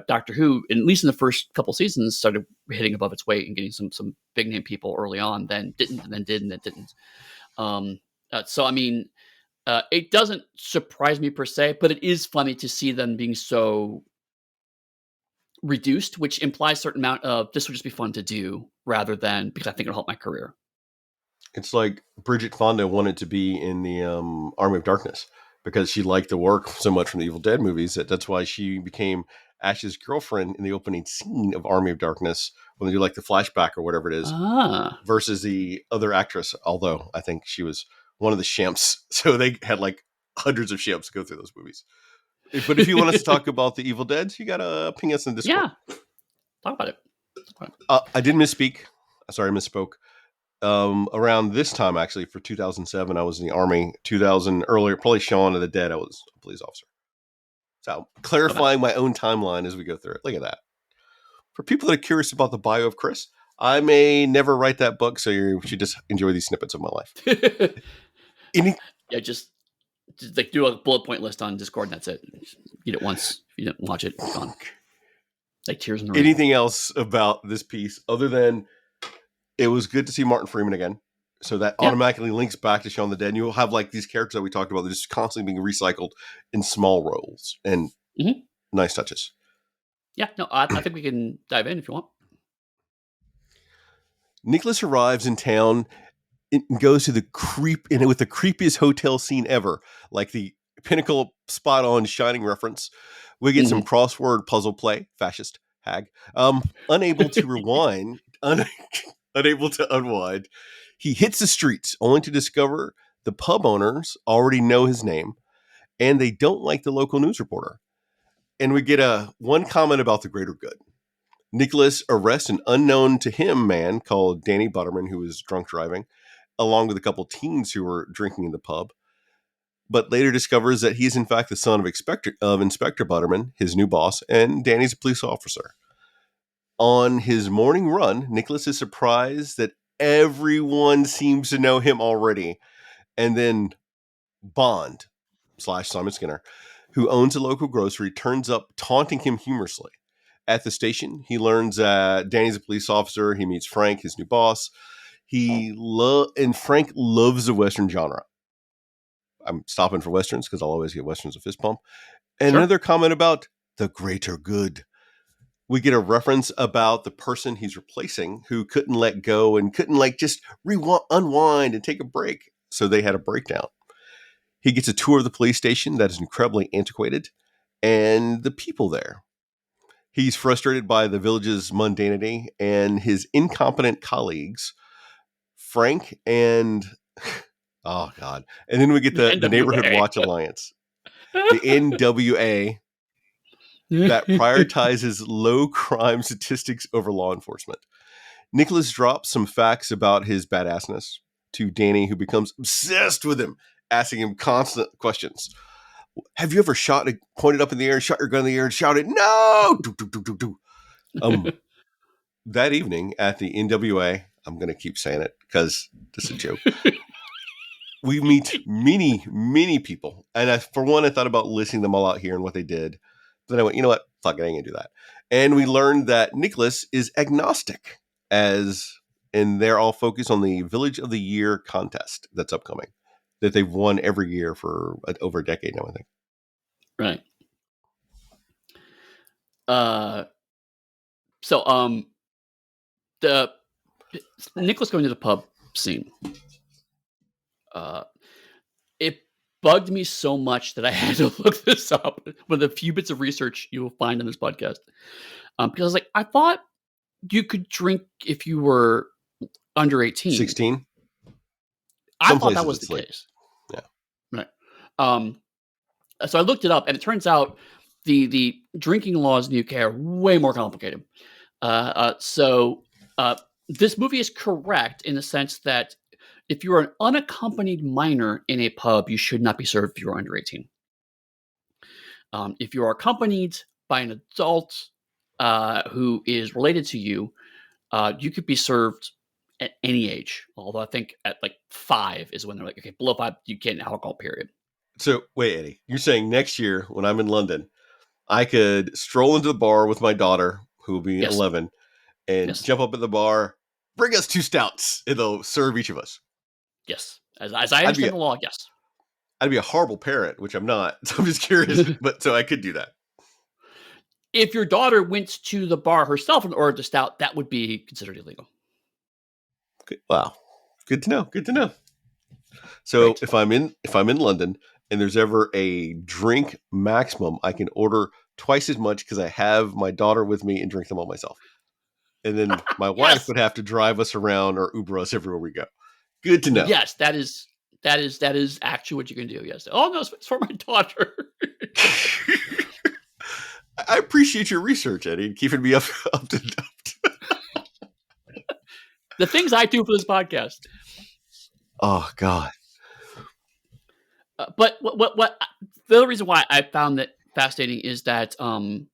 Doctor Who, at least in the first couple seasons, started hitting above its weight and getting some big name people early on, then didn't, and then did, and then didn't. So I mean, it doesn't surprise me per se, but it is funny to see them being so reduced, which implies a certain amount of this would just be fun to do rather than because I think it'll help my career. It's like Bridget Fonda wanted to be in the Army of Darkness because she liked the work so much from the Evil Dead movies that's why she became Ash's girlfriend in the opening scene of Army of Darkness when they do like the flashback or whatever it is Ah, versus the other actress. Although I think she was one of the shimps, so they had like hundreds of shimps go through those movies. But if you want us to talk about the Evil Dead, you gotta ping us in Discord. yeah, talk about it. I did misspeak. Sorry, I misspoke. Around this time, actually, for 2007, I was in the Army. 2000 earlier, probably Shaun of the Dead. I was a police officer. So Okay. clarifying my own timeline as we go through it. Look at that. For people that are curious about the bio of Chris, I may never write that book, so you should just enjoy these snippets of my life. Any Yeah, just like do a bullet point list on Discord and that's it. Just read it once. If you didn't watch it, gone. Like tears in the rain. anything else about this piece other than it was good to see Martin Freeman again. So that Yeah. automatically links back to Shaun of the Dead. And you'll have like these characters that we talked about, they're just constantly being recycled in small roles and Mhm. nice touches. Yeah, no, I think we can dive in if you want. Nicholas arrives in town and goes to the with the creepiest hotel scene ever, like the pinnacle spot on Shining reference. We get some Mhm. crossword puzzle play, fascist hag. Unable to rewind, unable to unwind. He hits the streets only to discover the pub owners already know his name and they don't like the local news reporter. And we get a one comment about the greater good. Nicholas arrests an unknown to him man called Danny Butterman, who was drunk driving, along with a couple teens who were drinking in the pub, but later discovers that he is in fact the son of Inspector Butterman, his new boss, and Danny's a police officer. On his morning run, Nicholas is surprised that everyone seems to know him already, and then Bond / Simon Skinner, who owns a local grocery, turns up taunting him humorously. At the station, he learns that Danny's a police officer. He meets Frank, his new boss. And Frank loves the Western genre. I'm stopping for Westerns because I'll always get Westerns of fist pump. And Sure. another comment about the greater good. We get a reference about the person he's replacing who couldn't let go and couldn't like just unwind and take a break. So they had a breakdown. He gets a tour of the police station that is incredibly antiquated and the people there. He's frustrated by the village's mundanity and his incompetent colleagues, Frank and oh god. And then we get The the Neighborhood NWA. Watch Alliance, the NWA that prioritizes low crime statistics over law enforcement. Nicholas drops some facts about his badassness to Danny, who becomes obsessed with him, asking him constant questions. Have you ever pointed up in the air, shot your gun in the air, and shouted, "No!" Do, do, do, do, do. That evening at the NWA, I'm going to keep saying it because this is a joke. We meet many, many people. And for one, I thought about listing them all out here and what they did. Then I went, you know what? Fuck it, I ain't going to do that. And we learned that Nicholas is agnostic, and they're all focused on the Village of the Year contest that's upcoming, that they've won every year for over a decade now, I think. Right. Uh, so the Nicholas going to the pub scene. It bugged me so much that I had to look this up. One of the few bits of research you will find in this podcast, because I was like, I thought you could drink if you were under 18. 16. I Some thought that places was the it's like, case. yeah. Right. Um, so I looked it up, and it turns out the drinking laws in the UK are way more complicated. So this movie is correct in the sense that if you are an unaccompanied minor in a pub, you should not be served if you are under 18. If you are accompanied by an adult who is related to you, you could be served at any age. Although I think at like 5 is when they're like, okay, below 5, you can't alcohol, period. So wait, Eddie, you're saying next year when I'm in London, I could stroll into the bar with my daughter, who will be Yes. 11, and Yes. jump up at the bar, bring us 2 stouts, and they'll serve each of us. Yes. As I I'd be understand a, the law, yes. I'd be a horrible parent, which I'm not. So I'm just curious, but so I could do that. If your daughter went to the bar herself and ordered the stout, that would be considered illegal. Okay. Wow, good to know. Good to know. So Great. if I'm in London and there's ever a drink maximum, I can order twice as much because I have my daughter with me and drink them all myself. And then my wife Yes. would have to drive us around or Uber us everywhere we go. Good to know. Yes, that is actually what you can do. Yes. Oh no, it's for my daughter. I appreciate your research, Eddie, and keeping me up to date. The things I do for this podcast. Oh God. But what the other reason why I found that fascinating is that Shaun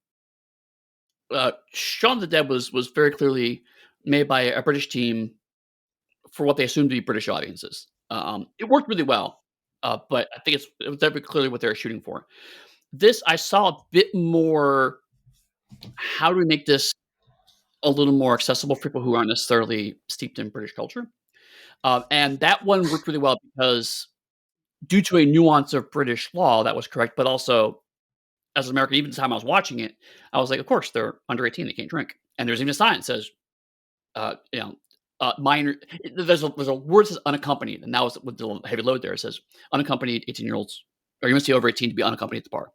of the Dead was very clearly made by a British team for what they assumed to be British audiences. It worked really well, but I think it was very clearly what they were shooting for. This I saw a bit more. How do we make this a little more accessible for people who aren't necessarily steeped in British culture? And that one worked really well because due to a nuance of British law, that was correct. But also, as an American, even the time I was watching it, I was like, of course, they're under 18, they can't drink. And there's even a sign that says, you know, minor. There's a word that says unaccompanied, and that was with the heavy load there. It says unaccompanied 18-year-olds, or you must be over 18 to be unaccompanied at the bar.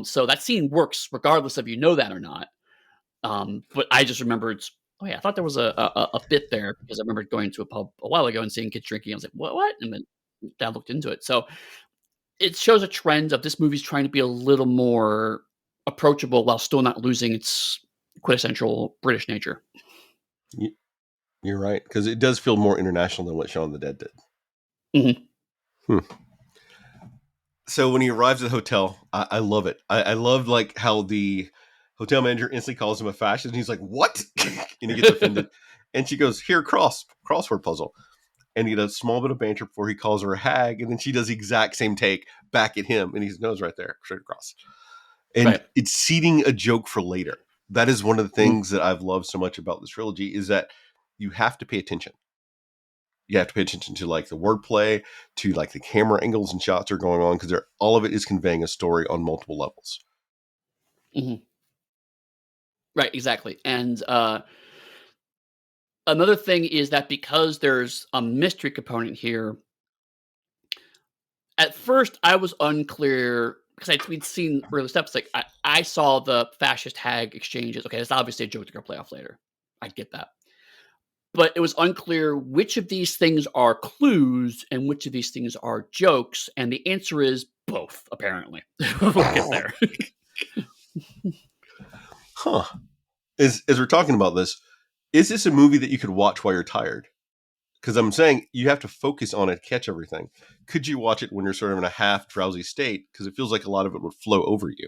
So that scene works regardless of you know that or not. But I just remembered, oh yeah, I thought there was a bit there because I remember going to a pub a while ago and seeing kids drinking. I was like, what? And then I looked into it. So it shows a trend of this movie's trying to be a little more approachable while still not losing its quintessential British nature. You- You're right, because it does feel more international than what Shaun of the Dead did. Mhm. Hmm. So when he arrives at the hotel, I love it. I love like how the hotel manager instantly calls him a fascist, and he's like, "What?" And he gets offended. And she goes, "Here, crossword puzzle." And he does a small bit of banter before he calls her a hag, and then she does the exact same take back at him, and his nose right there, straight across. And Right. it's seeding a joke for later. That is one of the Mhm. things that I've loved so much about this trilogy is that you have to pay attention. You have to pay attention to like the wordplay, to like the camera angles and shots are going on because all of it is conveying a story on multiple levels. Mhm. Right, exactly. And another thing is that because there's a mystery component here, at first I was unclear because we'd seen early steps. Like I saw the fascist hag exchanges. Okay, that's obviously a joke they're gonna play off later. I get that. But it was unclear which of these things are clues and which of these things are jokes. And the answer is both, apparently. We'll get there. Huh. As we're talking about this, is this a movie that you could watch while you're tired? Because I'm saying you have to focus on it, catch everything. Could you watch it when you're sort of in a half drowsy state? Because it feels like a lot of it would flow over you.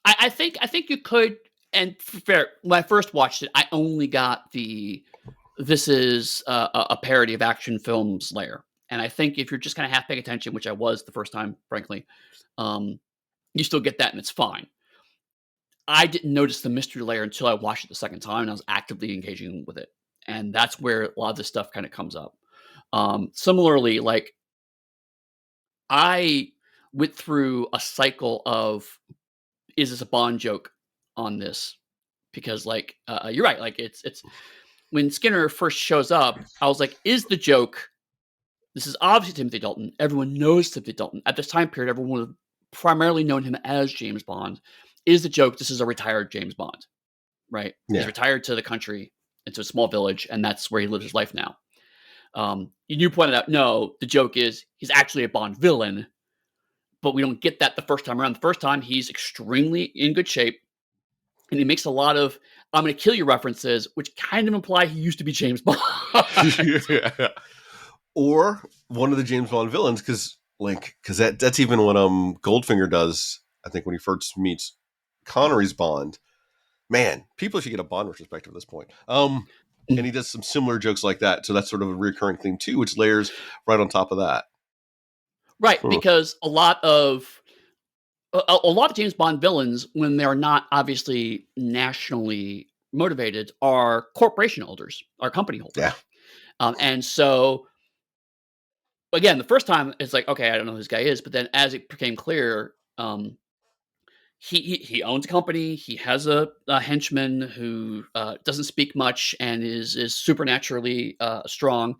I think you could. And fair, when I first watched it, I only got the this is a parody of action films layer. And I think if you're just kind of half paying attention, which I was the first time, frankly, um, you still get that and it's fine. I didn't notice the mystery layer until I watched it the second time and I was actively engaging with it. And that's where a lot of this stuff kind of comes up. Similarly, like I went through a cycle of is this a Bond joke on this? Because like you're right, like it's when Skinner first shows up, I was like, is the joke this is obviously Timothy Dalton. Everyone knows Timothy Dalton. At this time period, everyone would have primarily known him as James Bond. Is the joke this is a retired James Bond, right? He's Yeah. retired to the country. into a small village, and that's where he lives his life now. You pointed out, no, the joke is he's actually a Bond villain, but we don't get that the first time around. The first time, he's extremely in good shape, and he makes a lot of "I'm going to kill you" references, which kind of imply he used to be James Bond. Yeah. Or one of the James Bond villains, because that's even what Goldfinger does. I think when he first meets Connery's Bond. Man, people should get a Bond retrospective at this point. And he does some similar jokes like that, so that's sort of a recurring thing too, which layers right on top of that. Right, because a lot of James Bond villains, when they're not obviously nationally motivated, are corporation holders, are company holders. Yeah. And so, again, the first time it's like, okay, I don't know who this guy is, but then as it became clear, he owns a company. He has a henchman who doesn't speak much and is supernaturally strong.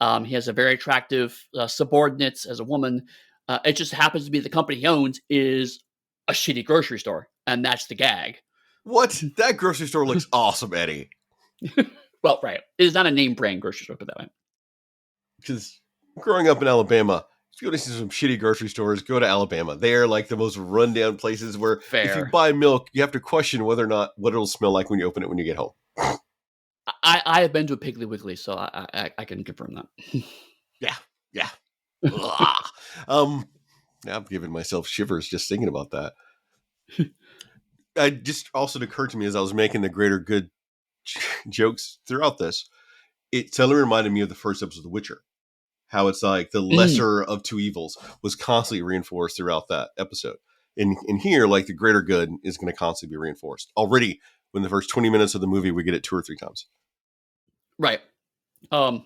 He has a very attractive subordinate as a woman. It just happens to be the company he owns is a shitty grocery store, and that's the gag. What? That grocery store looks awesome, Eddie. Well, right. It is not a name brand grocery store, put that way. Because growing up in Alabama, if you go to see some shitty grocery stores, go to Alabama. They are like the most rundown places where if you buy milk, you have to question whether or not what it'll smell like when you open it when you get home. I have been to a Piggly Wiggly, so I can confirm that. Yeah. Now I'm giving myself shivers just thinking about that. It just also occurred to me as I was making the greater good jokes throughout this, it suddenly reminded me of the first episode of The Witcher. How it's like the lesser of two evils was constantly reinforced throughout that episode. And here, like the greater good is going to constantly be reinforced. Already, in the first 20 minutes of the movie, we get it 2 or 3 times. Right. I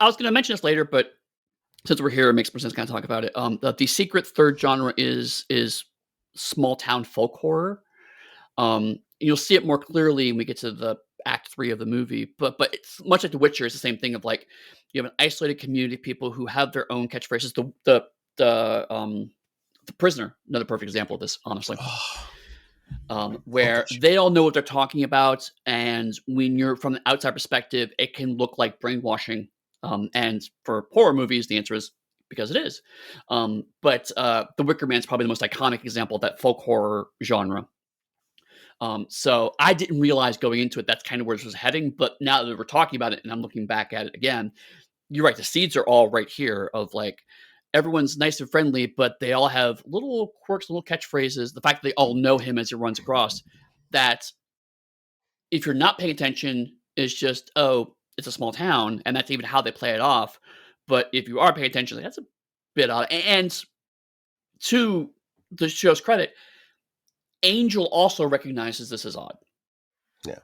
was going to mention this later, but since we're here, it makes more sense to kind of talk about it. The secret third genre is small town folk horror. You'll see it more clearly when we get to the act 3 of the movie, but it's much like The Witcher. It's the same thing of like you have an isolated community of people who have their own catchphrases. The Prisoner, another perfect example of this, honestly. Where they all know what they're talking about, and when you're from the outside perspective, it can look like brainwashing. And for horror movies, the answer is because it is. But The Wicker Man is probably the most iconic example of that folk horror genre. So I didn't realize going into it that's kind of where this was heading. But now that we're talking about it and I'm looking back at it again, you're right. The seeds are all right here of like everyone's nice and friendly, but they all have little quirks, little catchphrases. The fact that they all know him as he runs across, that if you're not paying attention, is just, oh, it's a small town, and that's even how they play it off. But if you are paying attention, like, that's a bit odd. And to the show's credit, Angel also recognizes this as odd. Yeah.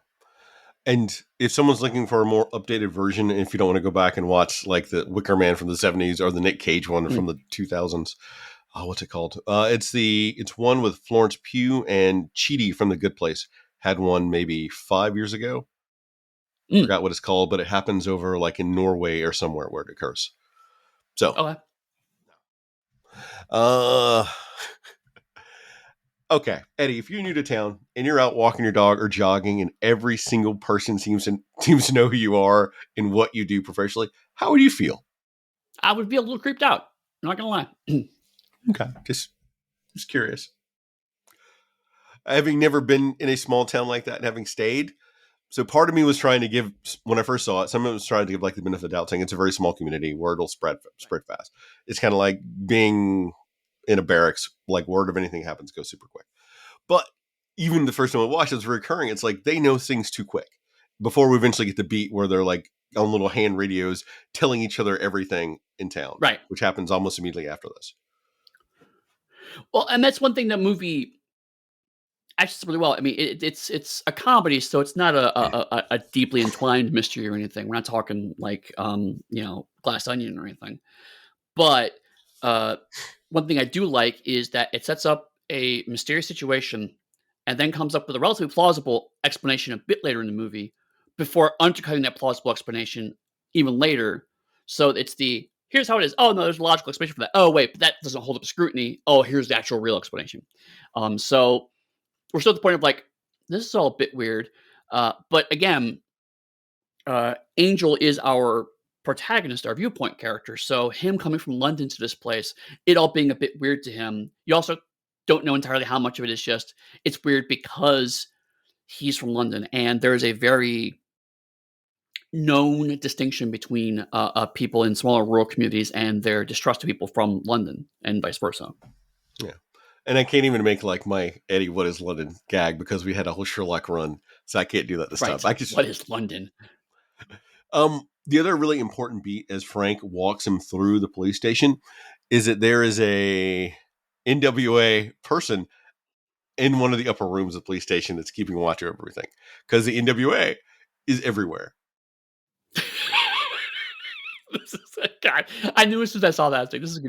And if someone's looking for a more updated version, if you don't want to go back and watch like the Wicker Man from the 70s or the Nick Cage one from the 2000s, what's it called? It's one with Florence Pugh and Chidi from The Good Place. Had one maybe 5 years ago. Forgot what it's called, but it happens over like in Norway or somewhere where it occurs. So, okay, Eddie, if you're new to town and you're out walking your dog or jogging and every single person seems to know who you are and what you do professionally, how would you feel? I would be a little creeped out. I'm not going to lie. Okay, just curious. Having never been in a small town like that and having stayed, so part of me was trying to give, when I first saw it, someone was trying to give like the benefit of the doubt, saying it's a very small community, word will spread fast. It's kind of like being in a barracks, like word of anything happens goes super quick. But even the first time I watched it was recurring. It's like they know things too quick before we eventually get the beat where they're like on little hand radios telling each other everything in town, right? Which happens almost immediately after this. Well, and that's one thing that movie acts really well. I mean, it's a comedy, so it's not a deeply entwined mystery or anything. We're not talking like Glass Onion or anything. But one thing I do like is that it sets up a mysterious situation and then comes up with a relatively plausible explanation a bit later in the movie before undercutting that plausible explanation even later. So it's here's how it is. Oh, no, there's a logical explanation for that. Oh, wait, but that doesn't hold up to scrutiny. Oh, here's the actual real explanation. So we're still at the point of like, this is all a bit weird. But again, Angel is our protagonist, our viewpoint character. So him coming from London to this place, it all being a bit weird to him. You also don't know entirely how much of it is just it's weird because he's from London, and there is a very known distinction between people in smaller rural communities and their distrust of people from London, and vice versa. Yeah. And I can't even make like my Eddie What is London gag because we had a whole Sherlock run. So I can't do that this time. Right? I just What is London? the other really important beat as Frank walks him through the police station is that there is a NWA person in one of the upper rooms of the police station that's keeping watch over everything. Because the NWA is everywhere. This is God. I knew as soon as I saw that, I was like, this is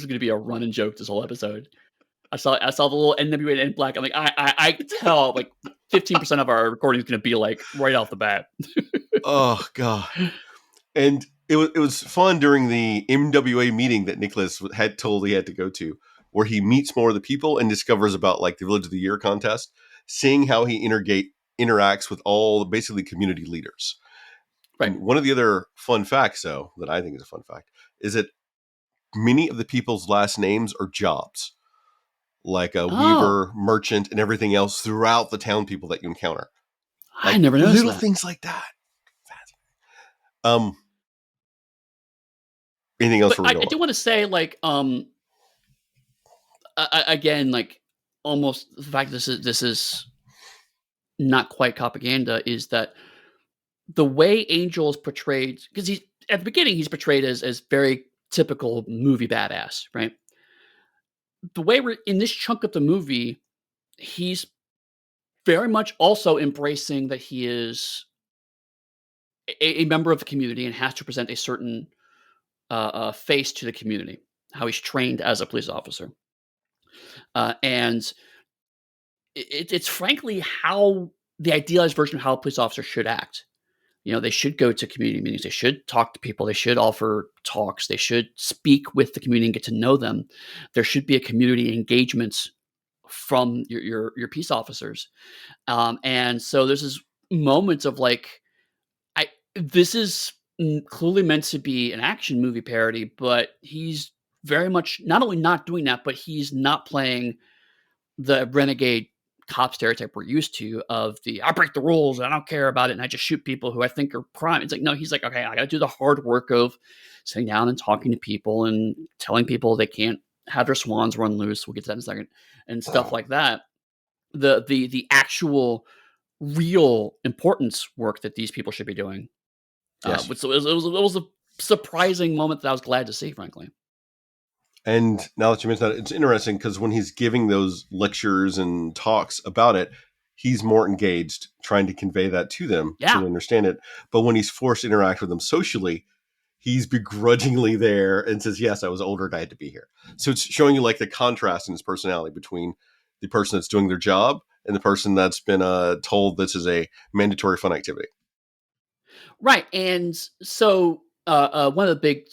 gonna be a running joke this whole episode. I saw the little NWA in black. I'm like, I could tell like 15% of our recording is gonna be like right off the bat. Oh God. And it was fun during the MWA meeting that Nicholas had told he had to go to, where he meets more of the people and discovers about like the Village of the Year contest, seeing how he interacts with all basically community leaders. Right. And one of the other fun facts, though, that I think is a fun fact, is that many of the people's last names are jobs, like a Oh, weaver, merchant, and everything else throughout the town people that you encounter. I Like never noticed little that. things like that. Um, anything else But before we go I on? do want to say, like, again, like, almost the fact this is not quite propaganda is that the way Angel is portrayed, because he's at the beginning he's portrayed as very typical movie badass, right? The way we're in this chunk of the movie, he's very much also embracing that he is a member of the community and has to present a certain face to the community. How he's trained as a police officer, and it's frankly how the idealized version of how a police officer should act. You know, they should go to community meetings. They should talk to people. They should offer talks. They should speak with the community and get to know them. There should be a community engagement from your peace officers. And so there's this moment of like, I this is clearly meant to be an action movie parody, but he's very much not only not doing that, but he's not playing the renegade cop stereotype we're used to of the I break the rules, I don't care about it, and I just shoot people who I think are prime. It's like, no, he's like, okay, I gotta do the hard work of sitting down and talking to people and telling people they can't have their swans run loose. We'll get to that in a second, and stuff like that. The actual real importance work that these people should be doing. Yes. Which it was a surprising moment that I was glad to see, frankly. And now that you mention that, it's interesting because when he's giving those lectures and talks about it, he's more engaged trying to convey that to them so Yeah. they understand it. But when he's forced to interact with them socially, he's begrudgingly there and says, "Yes, I was older and I had to be here." So it's showing you like the contrast in his personality between the person that's doing their job and the person that's been told this is a mandatory fun activity. Right, and so, one of the big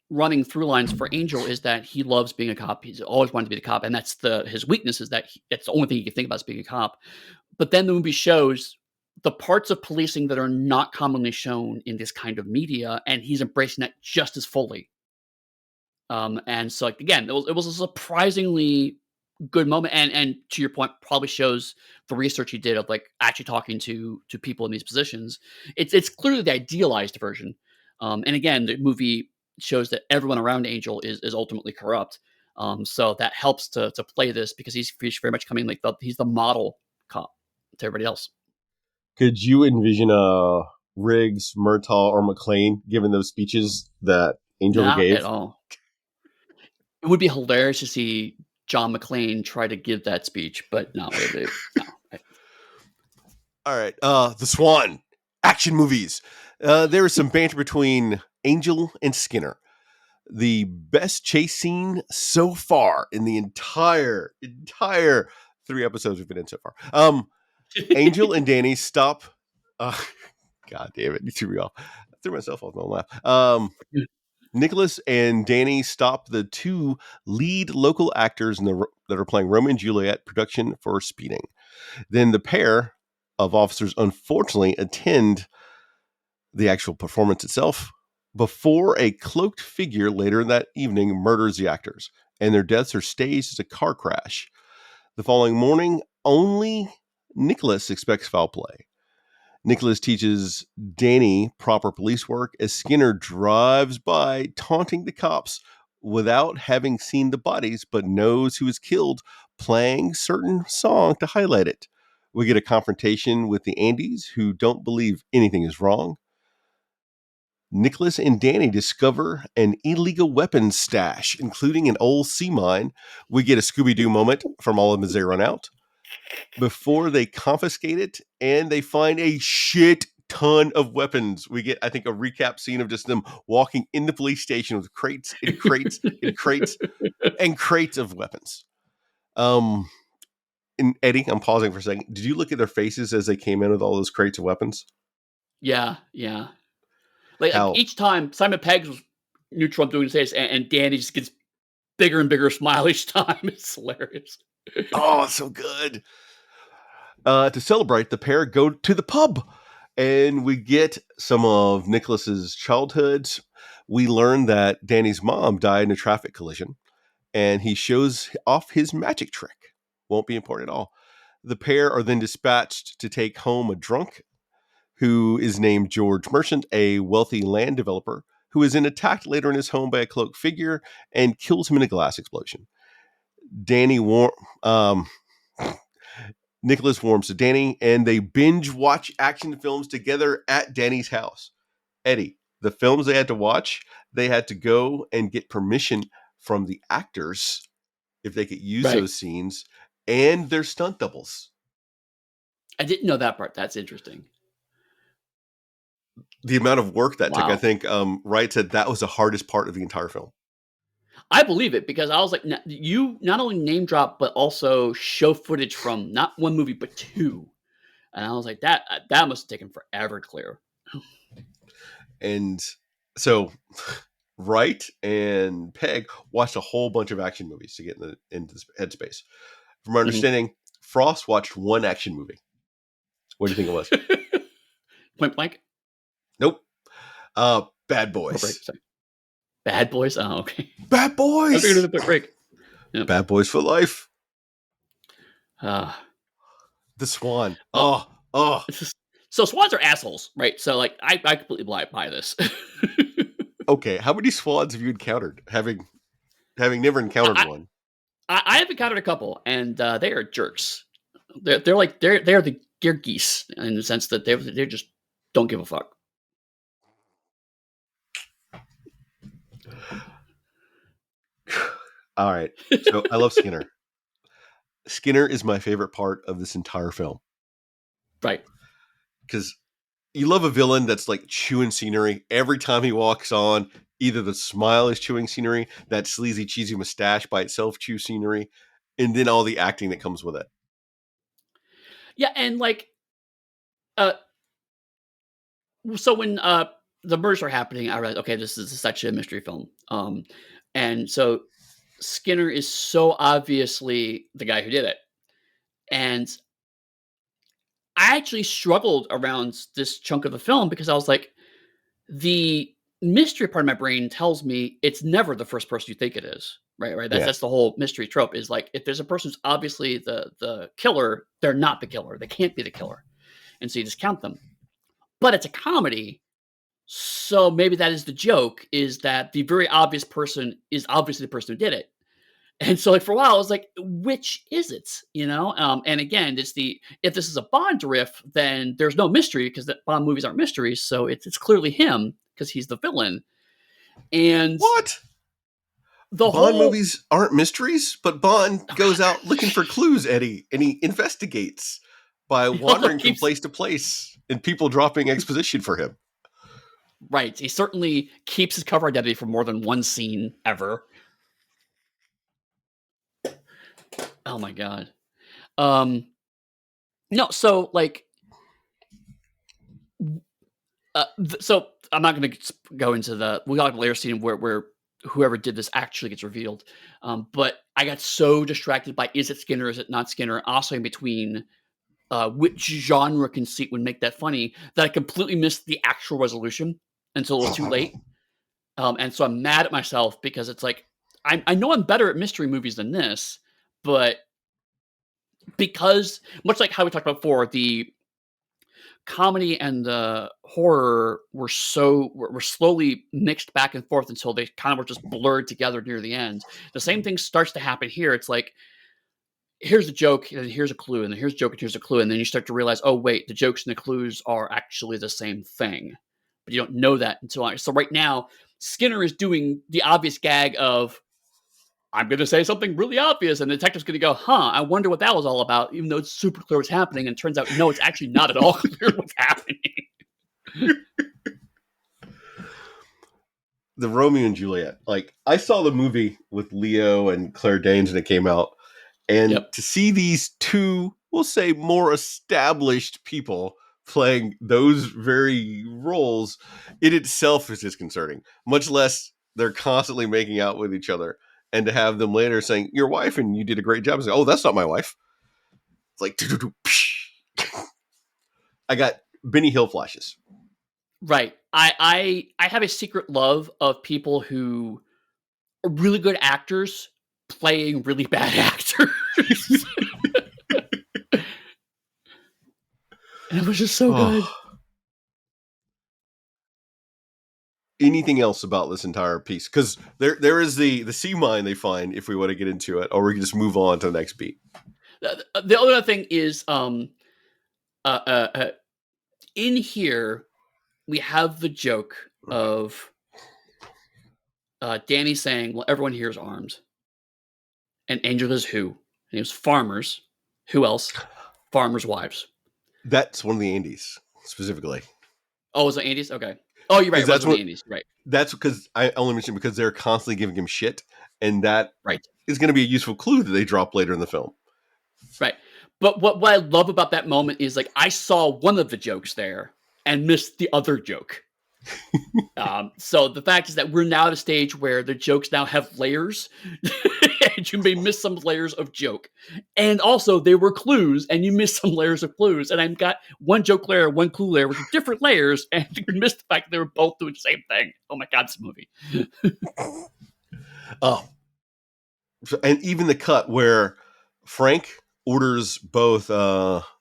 running through lines for Angel is that he loves being a cop. He's always wanted to be the cop, and that's his weakness is that that's the only thing he can think about is being a cop. But then the movie shows the parts of policing that are not commonly shown in this kind of media, and he's embracing that just as fully. And so, like, again, it was a surprisingly good moment, and to your point, probably shows the research he did of like actually talking to people in these positions. It's clearly the idealized version, and again, the movie shows that everyone around Angel is ultimately corrupt. So that helps to play this because he's very much coming like he's the model cop to everybody else. Could you envision Riggs, Murtaugh, or McLean giving those speeches that Angel Not at gave? all. It would be hilarious to see John McClane try to give that speech, but no, no. All right. The Swan. Action movies. There is some banter between Angel and Skinner. The best chase scene so far in the entire 3 episodes we've been in so far. Angel and Danny stop. Uh, God damn it, you threw me off. I threw myself off my laugh. Nicholas and Danny stop the two lead local actors that are playing Romeo and Juliet production for speeding. Then the pair of officers unfortunately attend the actual performance itself before a cloaked figure later in that evening murders the actors, and their deaths are staged as a car crash. The following morning, only Nicholas expects foul play. Nicholas teaches Danny proper police work as Skinner drives by taunting the cops without having seen the bodies but knows who was killed, playing certain song to highlight it. We get a confrontation with the Andys who don't believe anything is wrong. Nicholas and Danny discover an illegal weapons stash, including an old sea mine. We get a Scooby-Doo moment from all of them as they run out before they confiscate it, and they find a shit ton of weapons. We get, I think, a recap scene of just them walking in the police station with crates and crates and crates and crates of weapons. And Eddie, I'm pausing for a second. Did you look at their faces as they came in with all those crates of weapons? Yeah, yeah. Like How, each time Simon Pegg was neutral on doing this, and Danny just gets bigger and bigger smile each time. It's hilarious. oh, so good. To celebrate, the pair go to the pub, and we get some of Nicholas's childhood. We learn that Danny's mom died in a traffic collision, and he shows off his magic trick. Won't be important at all. The pair are then dispatched to take home a drunk who is named George Merchant, a wealthy land developer who is then attacked later in his home by a cloaked figure and kills him in a glass explosion. Danny Nicholas warms to Danny, and they binge watch action films together at Danny's house. Eddie, the films they had to watch, they had to go and get permission from the actors if they could use Right. those scenes and their stunt doubles. I didn't know that part. That's interesting. The amount of work that took, I Wow. think Wright said that was the hardest part of the entire film. I believe it because I was like, you not only name drop, but also show footage from not one movie, but two. And I was like, that must have taken forever to clear. And so Wright and Peg watched a whole bunch of action movies to get into this headspace. From my Mhm. understanding, Frost watched one action movie. What do you think it was? Point blank Nope. Bad or break. Boys. Sorry. Bad Boys. Oh, okay. Bad I figured it was Boys. a Point Break. Yep. Bad Boys for life. Uh, The Swan. well, Oh. it's just, so swans are assholes, right? So like, I completely buy this. Okay. How many swans have you encountered? Having never encountered I, one. I have encountered a couple, and they are jerks. They're they're geese in the sense that they just don't give a fuck. All right. So I love Skinner. Skinner is my favorite part of this entire film Right. because you love a villain that's like chewing scenery every time he walks on. Either the smile is chewing scenery, that sleazy, cheesy mustache by itself chew scenery, and then all the acting that comes with it. Yeah, and like, uh, so when the murders are happening, I realized, okay, this is such a mystery film. And so Skinner is so obviously the guy who did it, and I actually struggled around this chunk of the film because I was like, the mystery part of my brain tells me it's never the first person you think it is. Right, right. That's Yeah. that's the whole mystery trope. Is like if there's a person who's obviously the killer, they're not the killer. They can't be the killer, and so you discount them. But it's a comedy, so maybe that is the joke: is that the very obvious person is obviously the person who did it. And so, like for a while, I was like, "Which is it?" You know. And again, it's the if this is a Bond riff, then there's no mystery because the Bond movies aren't mysteries, so it's clearly him because he's the villain. And What? the Bond whole movies aren't mysteries, but Bond goes out looking for clues, Eddie, and he investigates by wandering from keeps place to place and people dropping exposition for him. right. He certainly keeps his cover identity for more than one scene ever. Oh my god. Um, no, so like, so I'm not going to go into we got a later scene where whoever did this actually gets revealed. But I got so distracted by is it Skinner, is it not Skinner? Also in between which genre conceit would make that funny, that I completely missed the actual resolution until it was too late. And so I'm mad at myself because it's like I know I'm better at mystery movies than this, but because much like how we talked about before, the comedy and the horror were slowly mixed back and forth until they kind of were just blurred together near the end. The same thing starts to happen here. It's like here's a joke and here's a clue, and then here's a joke and here's a clue, and then you start to realize, oh wait, the jokes and the clues are actually the same thing, but you don't know that until so right now Skinner is doing the obvious gag of I'm going to say something really obvious, and the detective's going to go, huh, I wonder what that was all about, even though it's super clear what's happening, and it turns out, no, it's actually not at all clear what's happening. The Romeo and Juliet. Like, I saw the movie with Leo and Claire Danes when it came out, and Yep. to see these two, we'll say, more established people playing those very roles, it itself is disconcerting. Much less they're constantly making out with each other, and to have them later saying, "Your wife, and you did a great job," and say, "Oh, that's not my wife." It's like, I got Benny Hill flashes. Right. I have a secret love of people who are really good actors playing really bad actors. And it was just so good. Oh. Anything else about this entire piece? Because there is the sea mine they find if we want to get into it, or we can just move on to the next beat. The other thing is, uh, uh, uh, in here we have the joke of Danny saying, "Well, everyone here is armed," and Angel is who? And he was farmers. Who else? Farmers' wives. That's one of the Andes specifically, Oh, was it Andy's? Okay. Oh, you're right. because It was one of the Andes. Right. that's because I only mentioned because they're constantly giving him shit, and that Right. is going to be a useful clue that they drop later in the film. Right. But what I love about that moment is like I saw one of the jokes there and missed the other joke. So the fact is that we're now at a stage where the jokes now have layers, and you may miss some layers of joke, and also they were clues, and you missed some layers of clues, and I've got one joke layer, one clue layer, which are different layers, and you missed the fact that they were both doing the same thing. Oh my god, this movie! Oh, and even the cut where Frank orders both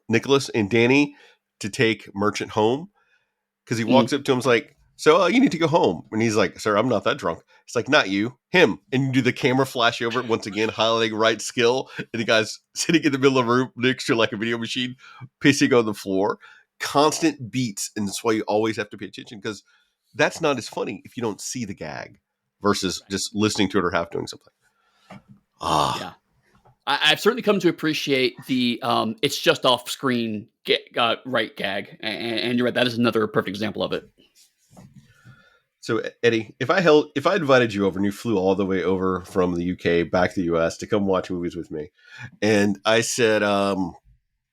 Nicholas and Danny to take Merchant home, because he walks Mm. up to him and is like, "So you need to go home," and he's like, "Sir, I'm not that drunk." It's like, "Not you, him." And you do the camera flash over it once again, highlighting right skill, and the guy's sitting in the middle of a room next to like a video machine, pissing on the floor. Constant beats, and that's why you always have to pay attention, because that's not as funny if you don't see the gag versus just listening to it or half doing something. Ah, Yeah. I've certainly come to appreciate the it's just off screen right gag, and you're right. That is another perfect example of it. so Eddie, if I invited you over and you flew all the way over from the UK back to the US to come watch movies with me, and I said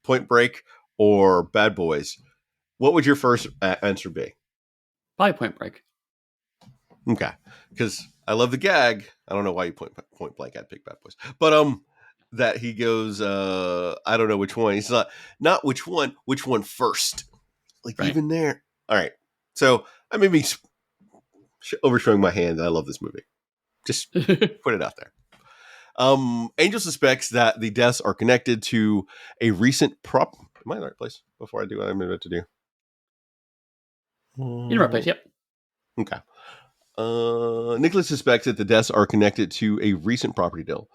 Point Break or Bad Boys, what would your first answer be? Probably Point Break. Okay, because I love the gag. I don't know why you point blank I'd pick Bad Boys, but that he goes, I don't know which one. He's not which one first. Like Right. even there. All right, so I may be overshowing my hand that I love this movie. Just put it out there. Angel suspects that the deaths are connected to a recent prop. Am I in the right place before I do what I'm about to do? In the right place. Yep. Okay. Nicholas suspects that the deaths are connected to a recent property deal.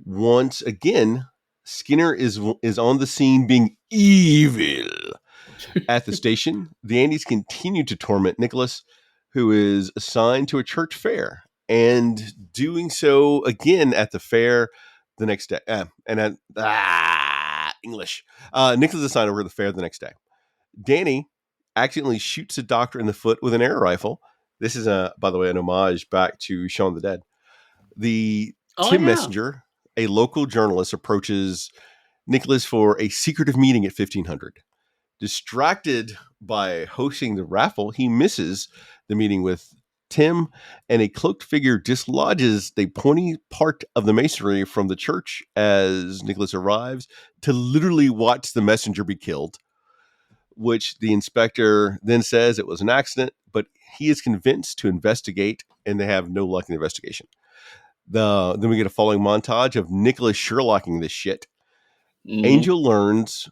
Once again, Skinner is on the scene being evil. At the station, the Andes continue to torment Nicholas, who is assigned to a church fair, and doing so again at the fair the next day. English. Nicholas is assigned over to the fair the next day. Danny accidentally shoots a doctor in the foot with an air rifle. This is, by the way, an homage back to Shaun the Dead. The Oh Tim yeah. Messenger, a local journalist, approaches Nicholas for a secretive meeting at 1500. Distracted by hosting the raffle, he misses the meeting with Tim, and a cloaked figure dislodges the pointy part of the masonry from the church as Nicholas arrives to literally watch the messenger be killed, which the inspector then says it was an accident, but he is convinced to investigate, and they have no luck in the investigation. Then we get a following montage of Nicholas Sherlocking this shit. Mhm. Angel learns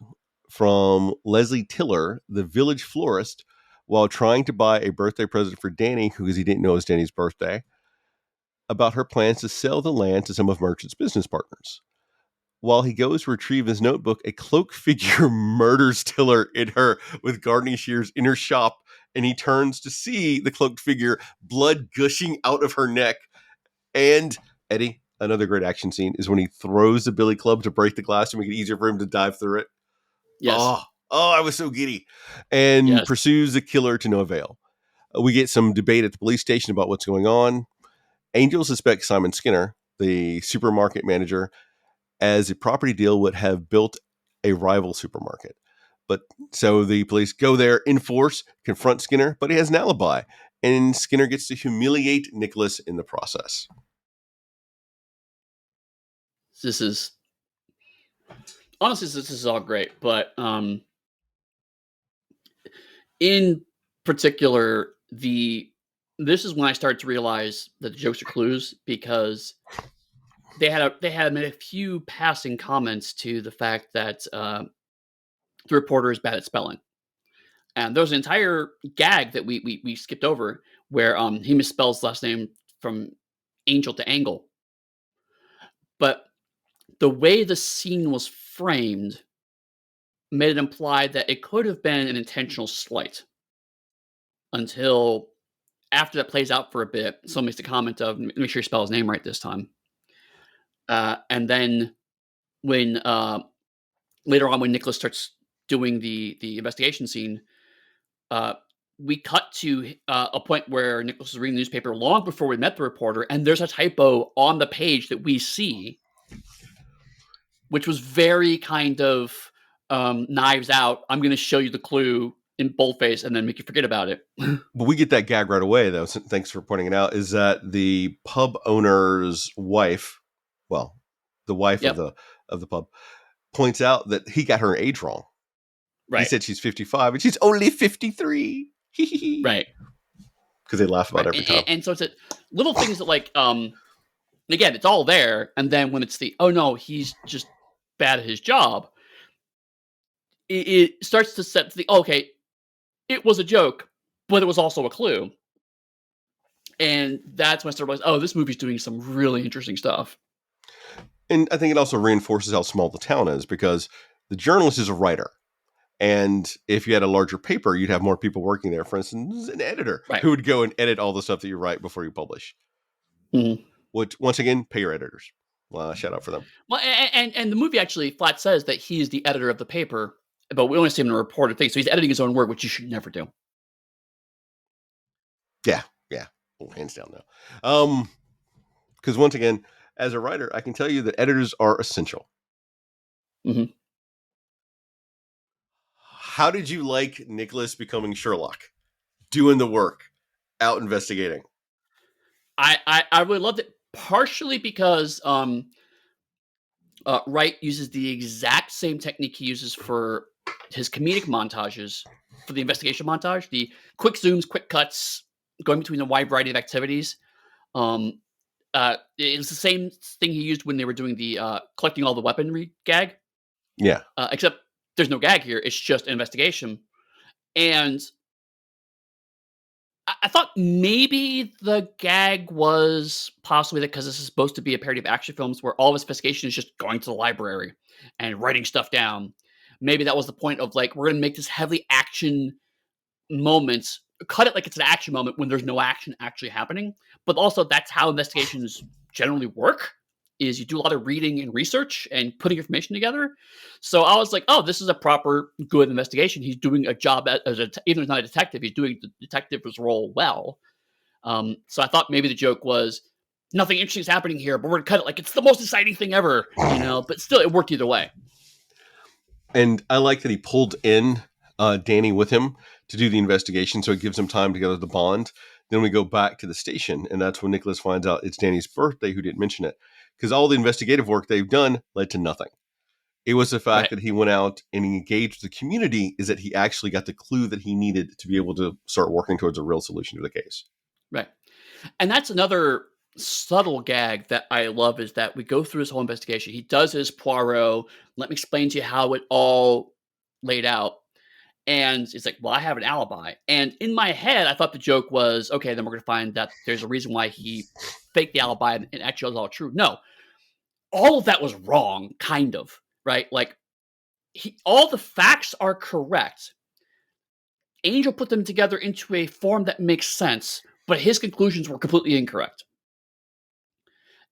from Leslie Tiller, the village florist, while trying to buy a birthday present for Danny, because he didn't know it was Danny's birthday, about her plans to sell the land to some of Merchant's business partners. While he goes to retrieve his notebook, a cloaked figure murders Tiller in her with gardening shears in her shop, and he turns to see the cloaked figure, blood gushing out of her neck. And Eddie, another great action scene, is when he throws the billy club to break the glass to make it easier for him to dive through it. Yes. Oh, I was so giddy. And Yes. pursues the killer to no avail. We get some debate at the police station about what's going on. Angel suspects Simon Skinner, the supermarket manager, as a property deal would have built a rival supermarket. But so the police go there in force, confront Skinner, but he has an alibi. And Skinner gets to humiliate Nicholas in the process. This is honestly, this is all great, but in particular, this is when I started to realize that the jokes are clues because they had made a few passing comments to the fact that the reporter is bad at spelling, and there was an entire gag that we skipped over where he misspells the last name from Angel to Angle, but the way the scene was framed made it imply that it could have been an intentional slight until after that plays out for a bit, someone makes the comment of, "Make sure you spell his name right this time." And then when later on, when Nicholas starts doing the investigation scene, uh, we cut to a point where Nicholas is reading the newspaper long before we met the reporter, and there's a typo on the page that we see, which was very kind of Knives Out. I'm going to show you the clue in boldface and then make you forget about it. But we get that gag right away, though. So thanks for pointing it out. Is that the pub owner's wife? Well, the wife Yep. of the pub points out that he got her age wrong. He Right. said she's 55 and she's only 53. Right. Because they laugh about Right. it every time. And so it's a, little things that like again, it's all there, and then when it's the oh no, he's just bad at his job, it starts to set the okay, it was a joke, but it was also a clue, and that's when I started realizing, oh, this movie's doing some really interesting stuff. And I think it also reinforces how small the town is because the journalist is a writer. And if you had a larger paper, you'd have more people working there. For instance, an editor Right. who would go and edit all the stuff that you write before you publish. Mhm. Which, once again, pay your editors. Shout out for them. Well, and the movie actually flat says that he is the editor of the paper, but we only see him in a reported thing, so he's editing his own work, which you should never do. Yeah, yeah, well, hands down though. Because once again, as a writer, I can tell you that editors are essential. Mhm. How did you like Nicholas becoming Sherlock, doing the work, out investigating? I really loved it, partially because Wright uses the exact same technique he uses for his comedic montages for the investigation montage, the quick zooms, quick cuts, going between a wide variety of activities. Um, it's the same thing he used when they were doing the collecting all the weaponry gag, Yeah, except there's no gag here. It's just an investigation. And I thought maybe the gag was possibly that because this is supposed to be a parody of action films where all of his investigation is just going to the library and writing stuff down. Maybe that was the point of like, we're going to make this heavily action moments, cut it like it's an action moment when there's no action actually happening. But also, that's how investigations generally work. Is you do a lot of reading and research and putting information together. So I was like, oh, this is a proper good investigation. He's doing a job as a even if he's not a detective, he's doing the detective's role well. So I thought maybe the joke was nothing interesting is happening here, but we're gonna cut it like it's the most exciting thing ever, you know. But still, it worked either way. and I like that he pulled in Danny with him to do the investigation, so it gives him time to get the bond. Then we go back to the station, and that's when Nicholas finds out it's Danny's birthday, who didn't mention it. Because all the investigative work they've done led to nothing. It was the fact Right. that he went out and he engaged the community is that he actually got the clue that he needed to be able to start working towards a real solution to the case. Right. And that's another subtle gag that I love is that we go through his whole investigation. He does his Poirot. Let me explain to you how it all laid out. And it's like, well, I have an alibi. And in my head, I thought the joke was, okay, then we're going to find that there's a reason why he faked the alibi and actually was all true. No, all of that was wrong, kind of, right? Like, all the facts are correct. Angel put them together into a form that makes sense, but his conclusions were completely incorrect.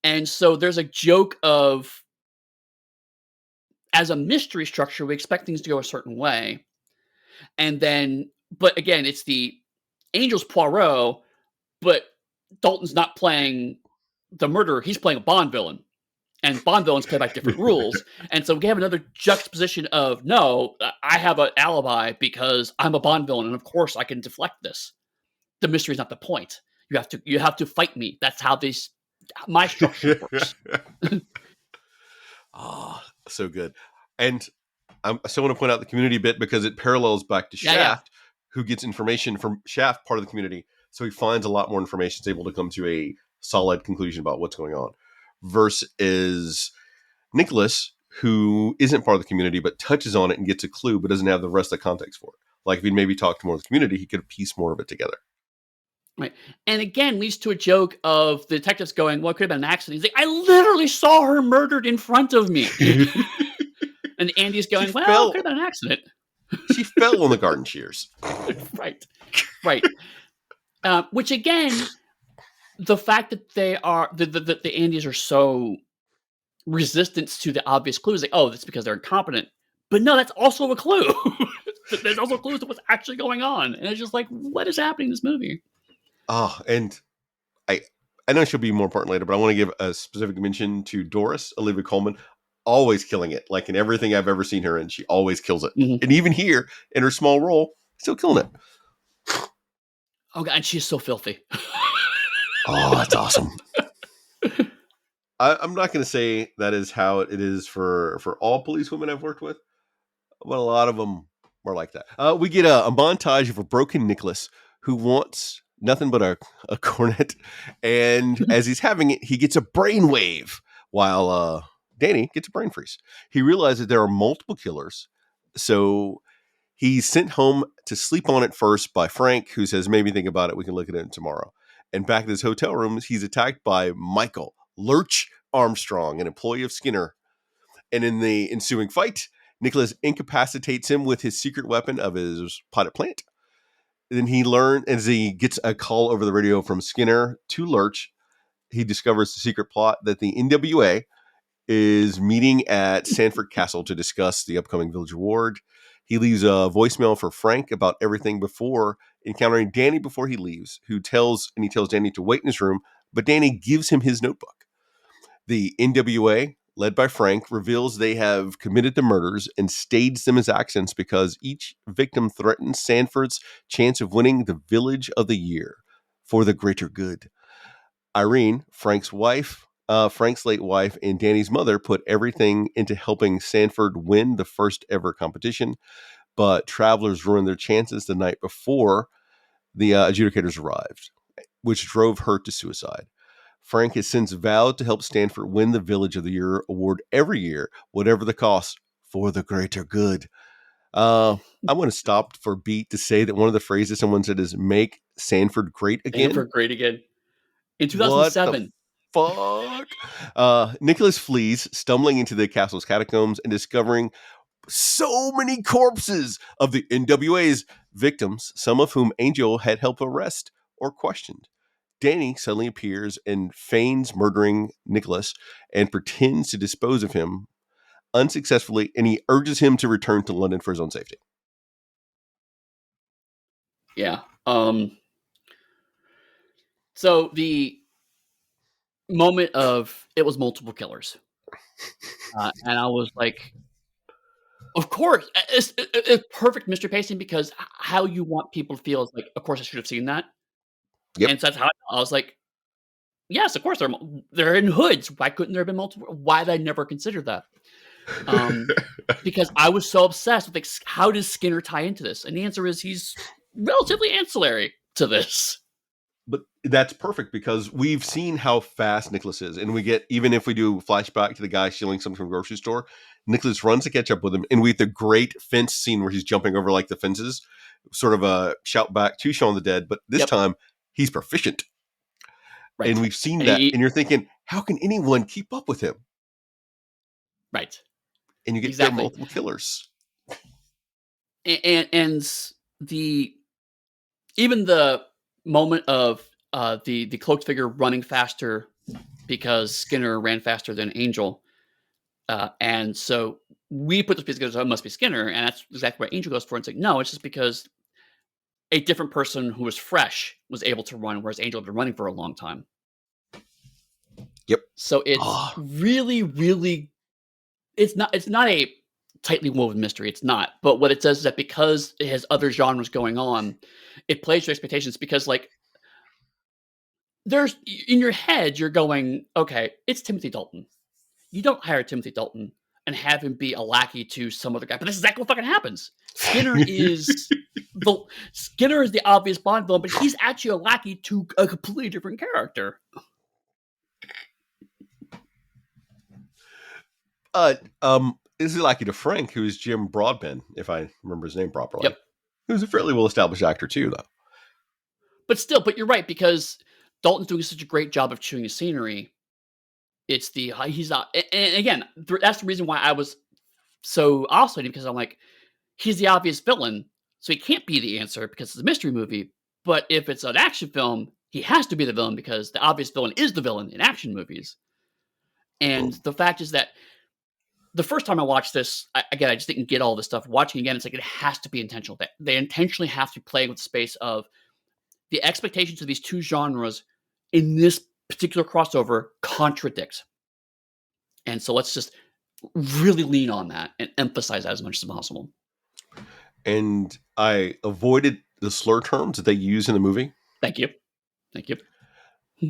And so there's a joke of, as a mystery structure, we expect things to go a certain way. And then, but again, it's the Angel's Poirot, but Dalton's not playing the murderer. He's playing a Bond villain. And Bond villains play by different rules. And so we have another juxtaposition of, no, I have an alibi because I'm a Bond villain. And of course I can deflect this. The mystery is not the point. You have to fight me. That's how my structure works. Oh, so good. And I still want to point out the community bit because it parallels back to Yeah, yeah. Shaft, who gets information from Shaft, part of the community. So he finds a lot more information, is able to come to a solid conclusion about what's going on. Versus Nicholas, who isn't part of the community, but touches on it and gets a clue, but doesn't have the rest of the context for it. Like if he'd maybe talked to more of the community, he could piece more of it together. Right. And again, leads to a joke of the detectives going, well, it could have been an accident. He's like, I literally saw her murdered in front of me. And Andy's going, well, it could have been an accident. She fell on the garden shears. Right. Right. Which again, the fact that they are, the Andys are so resistant to the obvious clues, like, oh, that's because they're incompetent. But no, that's also a clue. There's also clues to what's actually going on. And it's just like, what is happening in this movie? Oh, and I know she'll be more important later, but I want to give a specific mention to Doris, Olivia Colman, always killing it. Like in everything I've ever seen her in, she always kills it. Mm-hmm. And even here, in her small role, still killing it. Oh, God, and she's so filthy. Oh, that's awesome. I'm not going to say that is how it is for all police women I've worked with, but a lot of them are like that. We get a montage of a broken Nicholas who wants nothing but a cornet, and as he's having it, he gets a brainwave while Danny gets a brain freeze. He realizes there are multiple killers, so he's sent home to sleep on it first by Frank, who says, maybe think about it, we can look at it tomorrow. And back in his hotel room, he's attacked by Michael Lurch Armstrong, an employee of Skinner. And in the ensuing fight, Nicholas incapacitates him with his secret weapon of his potted plant. Then he learns, as he gets a call over the radio from Skinner to Lurch, he discovers the secret plot that the NWA is meeting at Sanford Castle to discuss the upcoming village award. He leaves a voicemail for Frank about everything before encountering Danny before he leaves, he tells Danny to wait in his room, but Danny gives him his notebook. The NWA, led by Frank, reveals they have committed the murders and staged them as accidents because each victim threatens Sanford's chance of winning the Village of the Year for the greater good. Irene, Frank's late wife, and Danny's mother put everything into helping Sanford win the first ever competition, but travelers ruined their chances the night before the adjudicators arrived, which drove her to suicide. Frank has since vowed to help Stanford win the Village of the Year award every year, whatever the cost, for the greater good. I'm going to stop for a beat to say that one of the phrases someone said is "make Sanford great again." Sanford great again. In What the 2007. fuck? Nicholas flees, stumbling into the castle's catacombs and discovering so many corpses of the NWA's victims, some of whom Angel had helped arrest or questioned. Danny suddenly appears and feigns murdering Nicholas and pretends to dispose of him unsuccessfully, and he urges him to return to London for his own safety. Yeah. So the moment of it was multiple killers. And I was like, of course, it's perfect mystery pacing because how you want people to feel is like, of course, I should have seen that. Yep. And so that's how I was like, yes, of course they're in hoods. Why couldn't there have been multiple? Why did I never consider that? Because I was so obsessed with like, how does Skinner tie into this? And the answer is he's relatively ancillary to this. But that's perfect because we've seen how fast Nicholas is, and we get, even if we do flashback to the guy stealing something from the grocery store, Nicholas runs to catch up with him, and we have the great fence scene where he's jumping over like the fences, sort of a shout back to Shaun of the Dead, but this Yep. time he's proficient, Right. and we've seen And that, and you're thinking, how can anyone keep up with him? right. And you get their Exactly. multiple killers. And the even the moment of the cloaked figure running faster because Skinner ran faster than Angel, and so we put this piece together, so it must be Skinner, and that's exactly what Angel goes for. And it's like, no, it's just because a different person who was fresh was able to run, whereas Angel had been running for a long time. Yep. So it's really, really, it's not a tightly woven mystery. It's not. But what it does is that because it has other genres going on, it plays to expectations because, like, there's in your head, you're going, okay, it's Timothy Dalton. You don't hire Timothy Dalton and have him be a lackey to some other guy. But that's exactly what fucking happens. Skinner is the obvious Bond villain, but he's actually a lackey to a completely different character. Is he lackey to Frank, who is Jim Broadbent, if I remember his name properly? Yep. Who's a fairly well-established actor too, though. But you're right, because Dalton's doing such a great job of chewing the scenery. It's he's not, and again, that's the reason why I was so oscillating, because I'm like, he's the obvious villain, so he can't be the answer because it's a mystery movie. But if it's an action film, he has to be the villain because the obvious villain is the villain in action movies. And the fact is that the first time I watched this, I just didn't get all this stuff. Watching again, it's like it has to be intentional. They intentionally have to play with the space of the expectations of these two genres in this particular crossover contradicts. And so let's just really lean on that and emphasize that as much as possible. And I avoided the slur terms that they use in the movie. Thank you.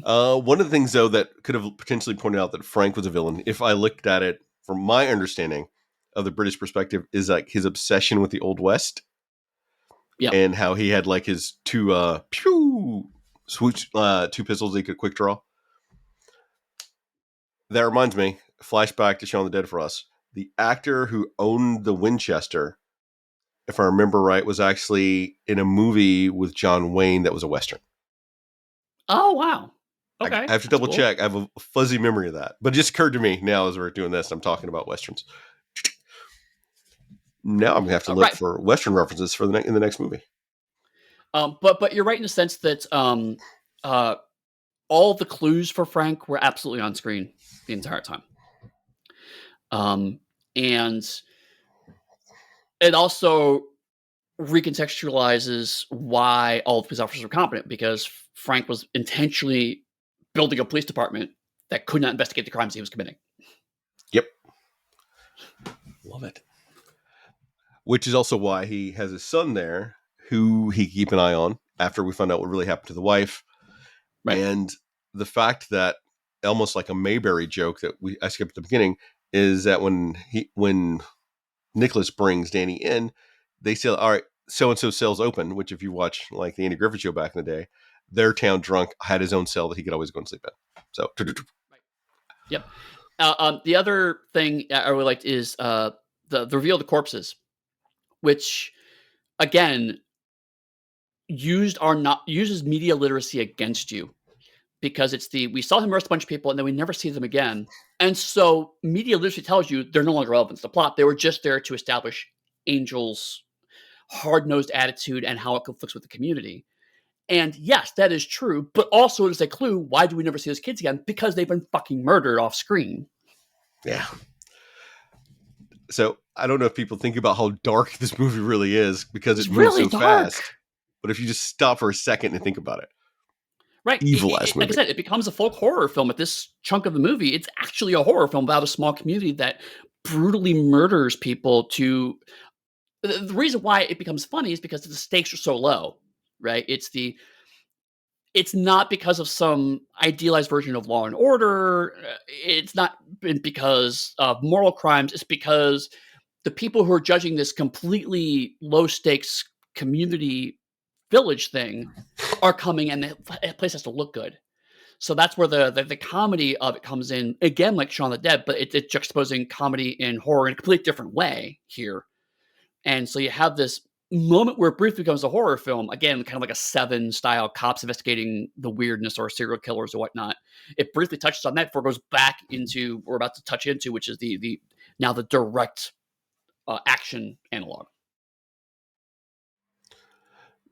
One of the things, though, that could have potentially pointed out that Frank was a villain, if I looked at it from my understanding of the British perspective, is like his obsession with the Old West. Yep. And how he had like his two swoosh, two pistols he could quick draw. That reminds me, flashback to Shaun of the Dead for us. The actor who owned the Winchester, if I remember right, was actually in a movie with John Wayne that was a Western. Oh, wow. Okay. I have to double check. I have a fuzzy memory of that. But it just occurred to me now as we're doing this, I'm talking about Westerns. Now I'm going to have to look for Western references for in the next movie. But you're right in the sense that all the clues for Frank were absolutely on screen the entire time. And it also recontextualizes why all the police officers were competent, because Frank was intentionally building a police department that could not investigate the crimes he was committing. Yep. Love it. Which is also why he has his son there, who he keep an eye on after we find out what really happened to the wife. Right. And the fact that, almost like a Mayberry joke that I skipped at the beginning, is that when Nicholas brings Danny in, they say, all right, so-and-so cell's open, which if you watch like the Andy Griffith Show back in the day, their town drunk had his own cell that he could always go and sleep in. So, right. Yep. The other thing I really liked is the reveal of the corpses, which again uses media literacy against you, because it's we saw him arrest a bunch of people and then we never see them again. And so media literacy tells you they're no longer relevant to the plot. They were just there to establish Angel's hard-nosed attitude and how it conflicts with the community. And yes, that is true, but also it is a clue. Why do we never see those kids again? Because they've been fucking murdered off screen. Yeah. So I don't know if people think about how dark this movie really is, because it moves really so dark. Fast. But if you just stop for a second and think about it. Right. Evil ass movie. Like I said, it becomes a folk horror film at this chunk of the movie. It's actually a horror film about a small community that brutally murders people to... The reason why it becomes funny is because the stakes are so low, right? It's it's not because of some idealized version of Law and Order. It's not because of moral crimes. It's because the people who are judging this completely low stakes community village thing are coming, and the place has to look good. So that's where the comedy of it comes in again, like Shaun of the Dead, but it's juxtaposing comedy and horror in a completely different way here. And so you have this moment where it briefly becomes a horror film, again, kind of like a Seven style cops investigating the weirdness or serial killers or whatnot. It briefly touches on that before it goes back into what we're about to touch into, which is the now the direct action analog.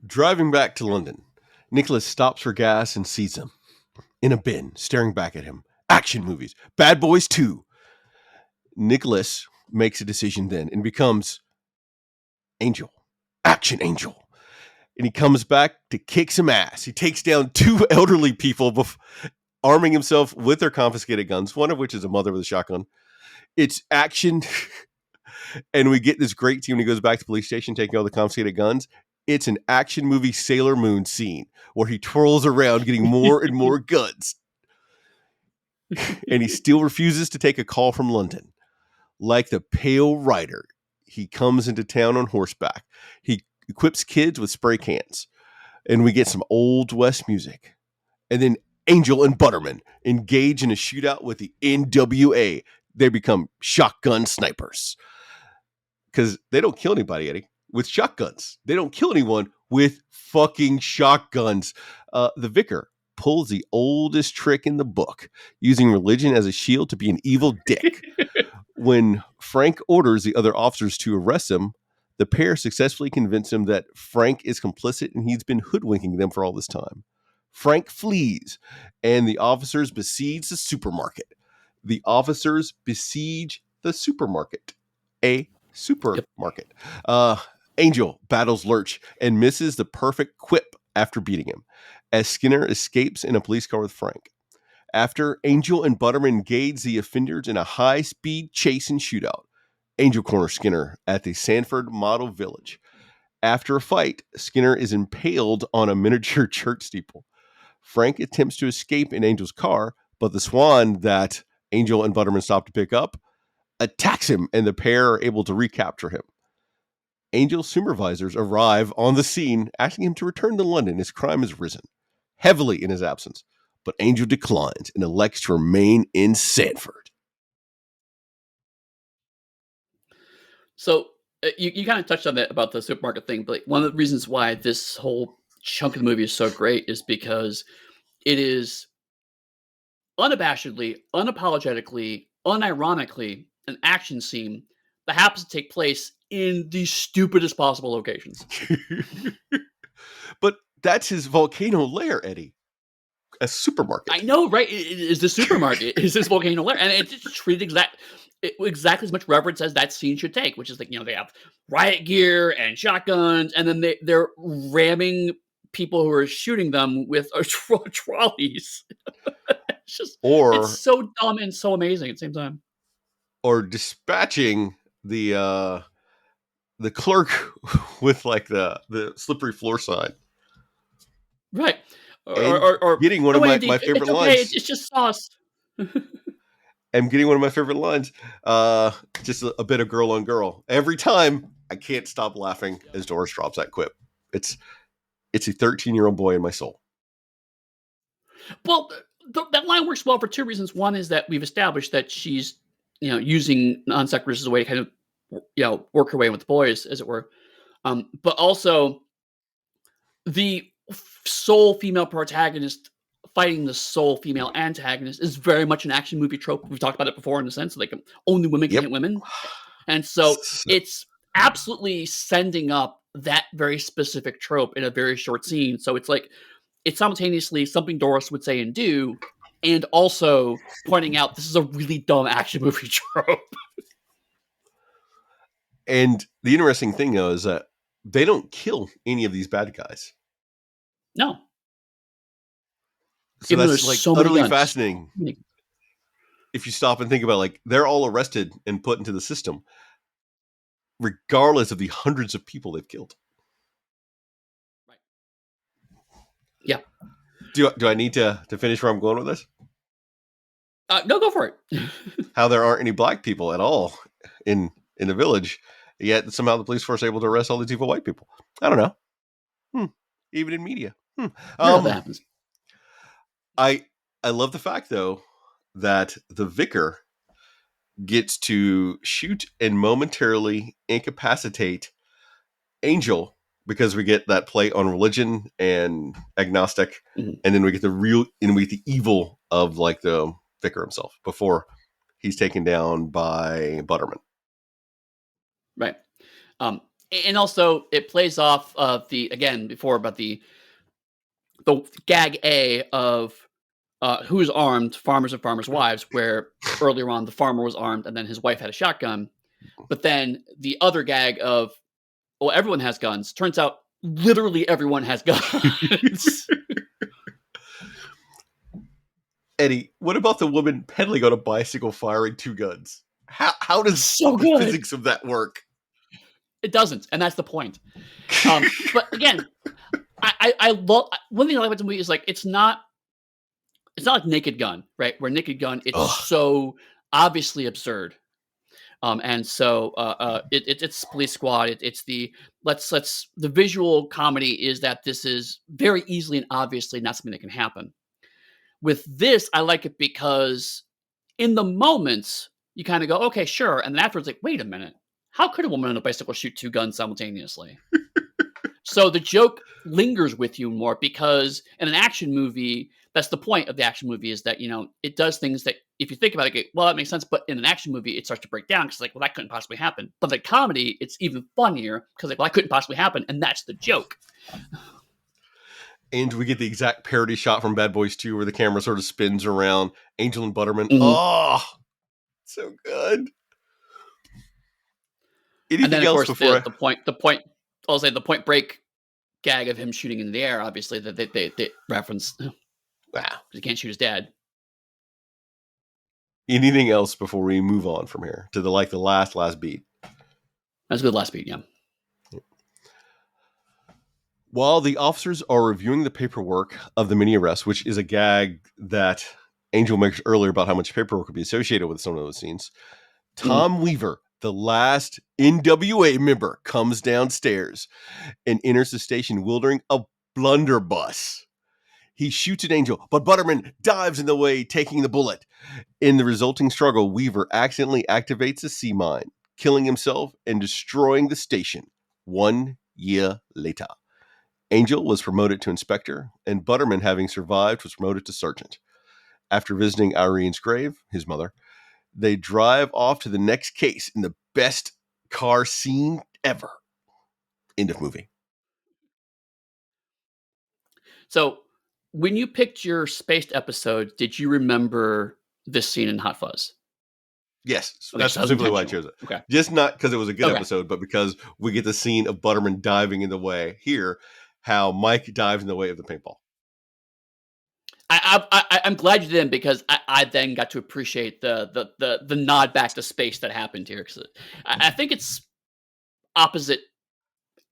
Driving back to London, Nicholas stops for gas and sees him in a bin, staring back at him. Action movies. Bad Boys 2. Nicholas makes a decision then and becomes Angel. Action Angel. And he comes back to kick some ass. He takes down two elderly people, arming himself with their confiscated guns, one of which is a mother with a shotgun. It's action. And we get this great team when he goes back to the police station taking all the confiscated guns. It's an action movie Sailor Moon scene where he twirls around getting more and more guns. And he still refuses to take a call from London. Like the Pale Rider, he comes into town on horseback. He equips kids with spray cans. And we get some Old West music. And then Angel and Butterman engage in a shootout with the NWA. They become shotgun snipers. Because they don't kill anybody, Eddie, with shotguns. They don't kill anyone with fucking shotguns. The vicar pulls the oldest trick in the book, using religion as a shield to be an evil dick. When Frank orders the other officers to arrest him, the pair successfully convince him that Frank is complicit and he's been hoodwinking them for all this time. Frank flees, and the officers besiege the supermarket. A supermarket. Angel battles Lurch and misses the perfect quip after beating him, as Skinner escapes in a police car with Frank. After, Angel and Butterman engage the offenders in a high-speed chase and shootout. Angel corners Skinner at the Sanford Model Village. After a fight, Skinner is impaled on a miniature church steeple. Frank attempts to escape in Angel's car, but the Swan that Angel and Butterman stop to pick up attacks him, and the pair are able to recapture him. Angel's supervisors arrive on the scene, asking him to return to London. His crime has risen heavily in his absence, but Angel declines and elects to remain in Sanford. So you kind of touched on that about the supermarket thing, but one of the reasons why this whole chunk of the movie is so great is because it is unabashedly, unapologetically, unironically an action scene that happens to take place in the stupidest possible locations. But that's his volcano lair, Eddie. A supermarket. I know, right? It is the supermarket. Is this volcano lair, and it's treated exactly as much reverence as that scene should take. Which is like, they have riot gear and shotguns, and then they're ramming people who are shooting them with trolleys. It's so dumb and so amazing at the same time. Or dispatching the clerk with like the slippery floor sign. Right. Or getting one of my favorite lines. It's just sauce. I'm getting one of my favorite lines. Just a bit of girl on girl. Every time I can't stop laughing as Doris drops that quip. It's a 13-year-old boy in my soul. Well, that line works well for two reasons. One is that we've established that she's, using non sequiturs as a way to kind of, work her way with the boys, as it were. But also the sole female protagonist fighting the sole female antagonist is very much an action movie trope. We've talked about it before in the sense like only women can hit women. And so it's absolutely sending up that very specific trope in a very short scene. So it's like, it's simultaneously something Doris would say and do, and also pointing out this is a really dumb action movie trope. And the interesting thing, though, is that they don't kill any of these bad guys. No. So even that's like so utterly fascinating. If you stop and think about, like, they're all arrested and put into the system, regardless of the hundreds of people they've killed. Right. Yeah. Do I need to finish where I'm going with this? No, go for it. How there aren't any black people at all in the village, yet somehow the police force are able to arrest all these evil white people. I don't know. Hmm. Even in media. Hmm. Weird how that Um. happens. I I love the fact though that the vicar gets to shoot and momentarily incapacitate Angel because we get that play on religion and agnostic, Mhm. and then we get the real and we get the evil of like the vicar himself before he's taken down by Butterman. Right. Um, and also it plays off of the again before about the gag A of who's armed, farmers and farmers' wives, where earlier on the farmer was armed and then his wife had a shotgun. But then the other gag of, well, everyone has guns. Turns out literally everyone has guns. Eddie, what about the woman pedaling on a bicycle firing two guns? How does So the good. physics of that work? It doesn't, and that's the point. But again, I love one thing I like about the movie is like it's not like Naked Gun, right? Where Naked Gun, it's Ugh. so obviously absurd. And so it's Police Squad. It's the let's the visual comedy is that this is very easily and obviously not something that can happen. With this, I like it because in the moments you kind of go, okay, sure, and then afterwards, like, wait a minute, how could a woman on a bicycle shoot two guns simultaneously? So the joke lingers with you more because in an action movie, that's the point of the action movie is that, it does things that if you think about it, well, that makes sense. But in an action movie, it starts to break down because, like, well, that couldn't possibly happen. But the comedy, it's even funnier because, like, well, that couldn't possibly happen. And that's the joke. And we get the exact parody shot from Bad Boys 2 where the camera sort of spins around Angel and Butterman. Mhm. Oh, so good. And then, Anything of else course, before I'll say the point break gag of him shooting in the air, obviously, that they reference because wow. he can't shoot his dad. Anything else before we move on from here to the last beat? That's a good last beat, yeah. While the officers are reviewing the paperwork of the mini arrest, which is a gag that Angel makes earlier about how much paperwork would be associated with some of those scenes, Mhm. Tom Weaver, the last NWA member, comes downstairs and enters the station wielding a blunderbuss. He shoots at Angel, but Butterman dives in the way, taking the bullet. In the resulting struggle, Weaver accidentally activates a sea mine, killing himself and destroying the station. 1 year later, Angel was promoted to inspector, and Butterman, having survived, was promoted to sergeant. After visiting Irene's grave, his mother, they drive off to the next case in the best car scene ever. End of movie. So, when you picked your spaced episode, did you remember this scene in Hot Fuzz? Yes, Okay, that's so that was specifically why I intentional. chose it. Okay. Just not because it was a good Okay. episode, but because we get the scene of Butterman diving in the way here, how Mike dives in the way of the paintball. I'm glad you didn't because I then got to appreciate the nod back to space that happened here. 'Cause I think it's opposite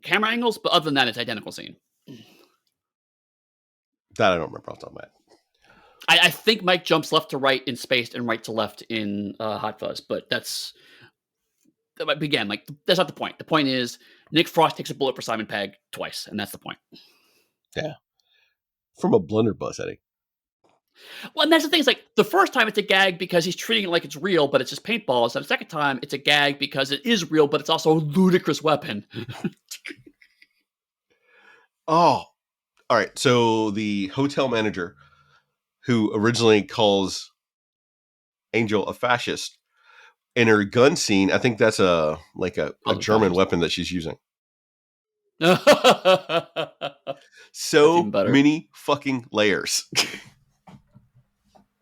camera angles, but other than that, it's identical scene. That I don't remember off the top of my head. I think Mike jumps left to right in Spaced and right to left in Hot Fuzz, but again, like, that's not the point. The point is Nick Frost takes a bullet for Simon Pegg twice, and that's the point. Yeah. From a blunderbuss, Eddie. Well, and that's the thing is, like, the first time it's a gag because he's treating it like it's real, but it's just paintballs. And the second time it's a gag because it is real, but it's also a ludicrous weapon. Oh, all right. So the hotel manager who originally calls Angel a fascist in her gun scene, I think that's a Calls him German fascist. weapon that she's using. That's even So better. many fucking layers.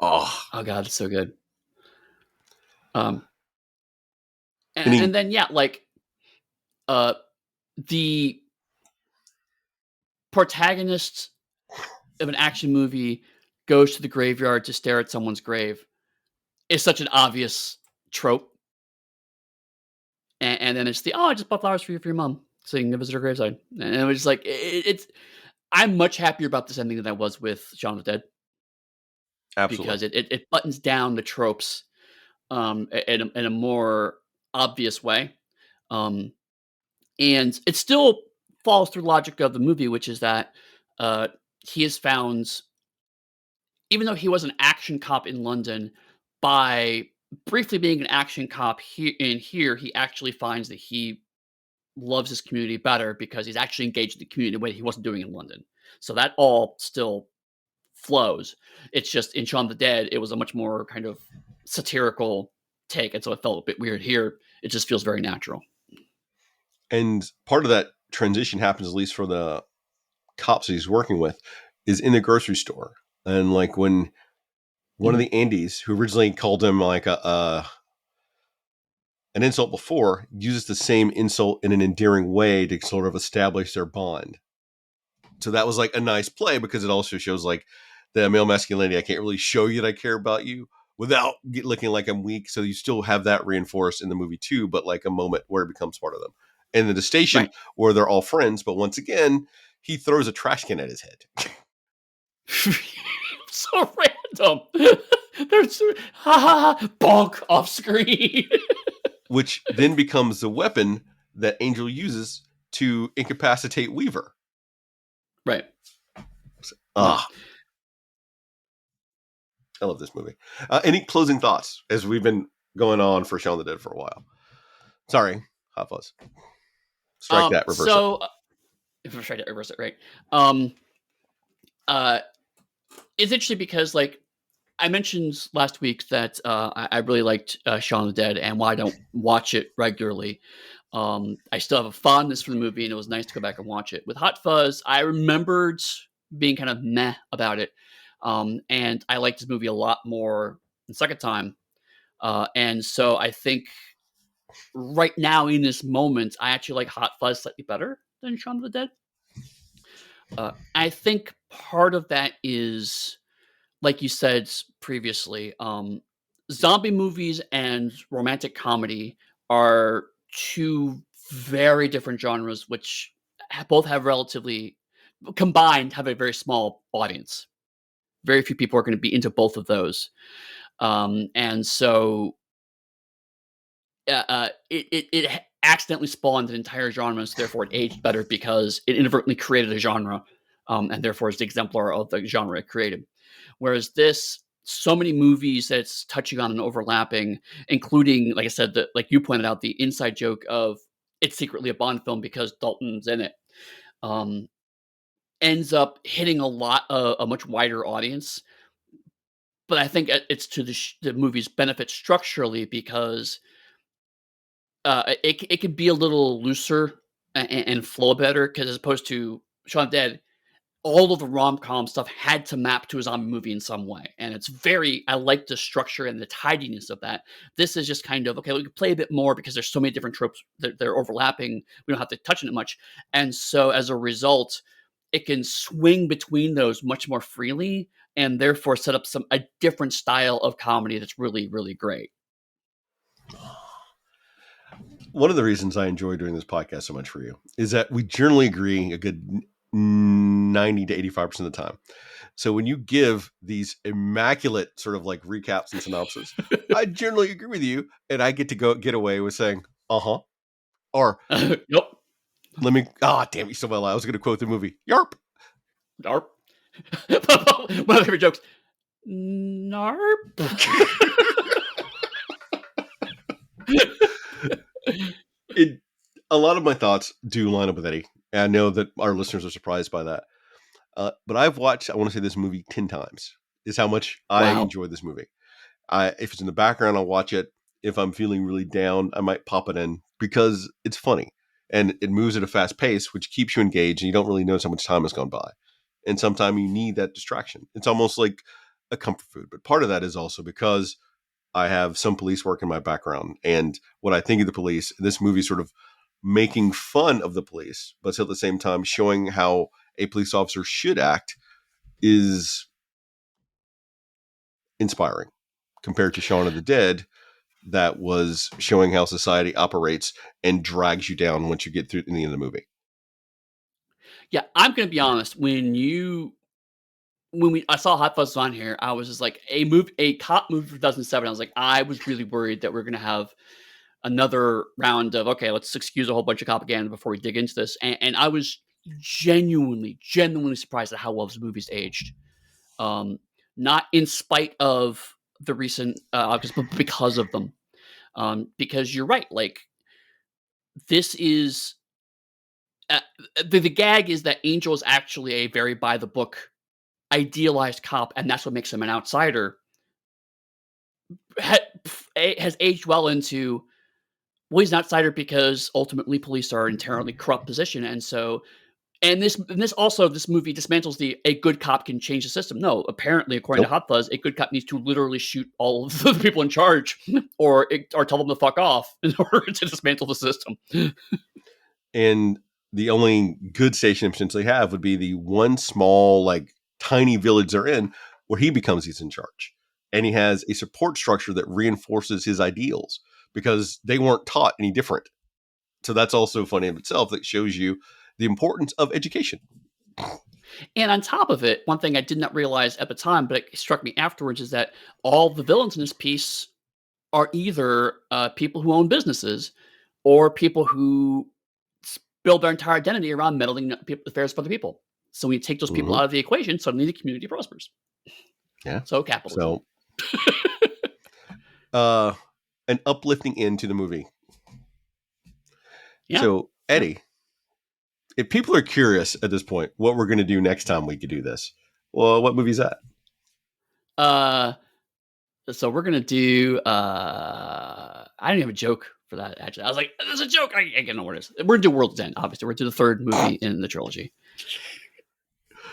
Oh, Oh god, it's so good. Um, and any then yeah, like uh, the protagonist of an action movie goes to the graveyard to stare at someone's grave is such an obvious trope. And then it's I just bought flowers for your mom, so you can go visit her graveside. And it was just like it's. I'm much happier about this ending than I was with Shaun of the Dead Absolutely. because it buttons down the tropes in a more obvious way. Um, and it still falls through logic of the movie, which is that uh, he has found, even though he was an action cop in London, by briefly being an action cop here, he actually finds that he loves his community better because he's actually engaged in the community in a way he wasn't doing in London. So that all still flows. It's just in Shaun of the Dead, it was a much more kind of satirical take, and so it felt a bit weird. Here, it just feels very natural. And part of that transition happens, at least for the cops that he's working with, is in the grocery store. And like when one of Mhm. the Andes, who originally called him like an insult before, uses the same insult in an endearing way to sort of establish their bond. So that was like a nice play because it also shows like the male masculinity. I can't really show you that I care about you without looking like I'm weak. So you still have that reinforced in the movie too, but like a moment where it becomes part of them. And then the station Right. where they're all friends, but once again, he throws a trash can at his head, So random. There's ha ha ha bonk off screen. which then becomes the weapon that Angel uses to incapacitate Weaver. Right. Yeah. Ah, I love this movie. Any closing thoughts as we've been going on for Shaun of the Dead for a while? Sorry, Hot Fuzz. Strike that, reverse it. So if I'm trying to reverse it, right? Um, uh, it's interesting because like I mentioned last week that I really liked Shaun of the Dead, and while I don't watch it regularly, I still have a fondness for the movie, and it was nice to go back and watch it. With Hot Fuzz, I remembered being kind of meh about it, and I liked this movie a lot more the second time. And so I think right now in this moment, I actually like Hot Fuzz slightly better than Shaun of the Dead. I think part of that is like you said previously, zombie movies and romantic comedy are two very different genres, which both have relatively combined have a very small audience. Very few people are going to be into both of those, and so it accidentally spawned an entire genre, so therefore it aged better because it inadvertently created a genre, and therefore is the exemplar of the genre it created. Whereas this, so many movies that it's touching on and overlapping, including, like I said, like you pointed out, the inside joke of it's secretly a Bond film because Dalton's in it, um, ends up hitting a much wider audience. But I think it's to the movie's benefit structurally because it could be a little looser and flow better because as opposed to Shaun of the Dead, all of the rom-com stuff had to map to a zombie movie in some way, and it's very I like the structure and the tidiness of that. This is just kind of, okay, we can play a bit more because there's so many different tropes that they're overlapping, we don't have to touch on it much, and so as a result, it can swing between those much more freely and therefore set up a different style of comedy that's really, really great. One of the reasons I enjoy doing this podcast so much for you is that we generally agree a good 90 to 85% of the time. So when you give these immaculate sort of like recaps and synopsis, I generally agree with you and I get to go get away with saying, uh-huh. Or Yep. let me, damn, you stole my line. I was going to quote the movie. Yarp. Narp. One of my favorite jokes. Narp. It, a lot of my thoughts do line up with Eddie. And I know that our listeners are surprised by that. But I've watched, I want to say this movie 10 times is how much I Wow. enjoy this movie. If it's in the background, I'll watch it. If I'm feeling really down, I might pop it in because it's funny and it moves at a fast pace, which keeps you engaged and you don't really notice how much time has gone by. And sometimes you need that distraction. It's almost like a comfort food. But part of that is also because I have some police work in my background and what I think of the police. This movie sort of making fun of the police, but still at the same time showing how a police officer should act is inspiring compared to Shaun of the Dead, that was showing how society operates and drags you down once you get through in the end of the movie. Yeah, I'm gonna be honest. When I saw Hot Fuzz on here, I was just like a cop movie for 2007. I was like, I was really worried that we're gonna have another round of okay, let's excuse a whole bunch of propaganda before we dig into this. And I was genuinely surprised at how well this movie's aged. Um, Not in spite of the recent, but because of them. Because you're right, like this is uh, the gag is that Angel is actually a very by the book idealized cop, and that's what makes him an outsider. Has aged well into well, he's an outsider because ultimately police are an inherently corrupt position, and so this movie dismantles the a good cop can change the system. No, apparently, according to Nope. Hot Fuzz, a good cop needs to literally shoot all of the people in charge, or tell them to fuck off in order to dismantle the system. And the only good station potentially have would be the one small, like tiny village they're in where he's in charge. And he has a support structure that reinforces his ideals because they weren't taught any different. So that's also funny in itself that shows you the importance of education. And on top of it, one thing I did not realize at the time, but it struck me afterwards, is that all the villains in this piece are either people who own businesses or people who build their entire identity around meddling in affairs of other people. So when you take those people Mm-hmm. out of the equation, suddenly the community prospers. Yeah. So capitalism. So, uh, an uplifting end to the movie. Yeah. So, Yeah. Eddie, if people are curious at this point, what we're going to do next time we could do this, well, what movie's that? Uh, so we're gonna do. I don't have a joke for that. Actually, I was like, "There's a joke." I don't know what it is. We're gonna do World's End. Obviously, we're gonna do the third movie in the trilogy.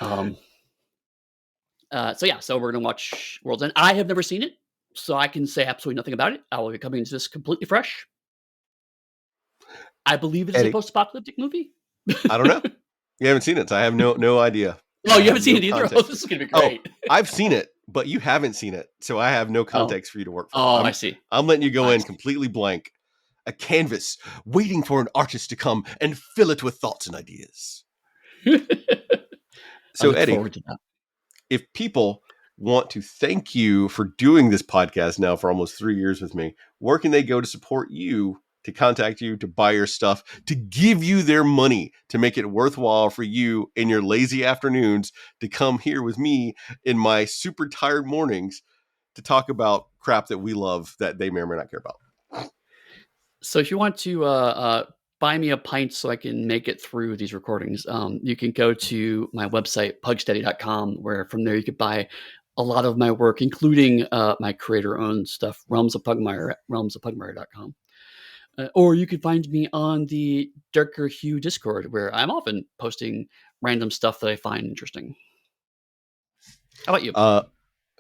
Um. So yeah. So we're gonna watch World's End. I have never seen it, so I can say absolutely nothing about it. I will be coming into this completely fresh. I believe it is a Eddie, post-apocalyptic movie. I don't know. You haven't seen it, so I have no idea. Oh, I you have haven't seen no it either? Oh, context. this is gonna be Oh, great. I've seen it, but you haven't seen it, so I have no Oh. context for you to work from. Oh, I I'm see. I'm letting you go I in completely blank, a canvas waiting for an artist to come and fill it with thoughts and ideas. see. I So, look Eddie, forward to that. if people want to thank you for doing this podcast now for almost 3 years with me, where can they go to support you, to contact you, to buy your stuff, to give you their money, to make it worthwhile for you in your lazy afternoons to come here with me in my super tired mornings to talk about crap that we love that they may or may not care about? So if you want to buy me a pint so I can make it through these recordings, you can go to my website, pugsteady.com, where from there you could buy a lot of my work, including my creator-owned stuff, Realms of Pugmire at realmsofpugmire.com. Or you could find me on the Darker Hue Discord, where I'm often posting random stuff that I find interesting. How about you?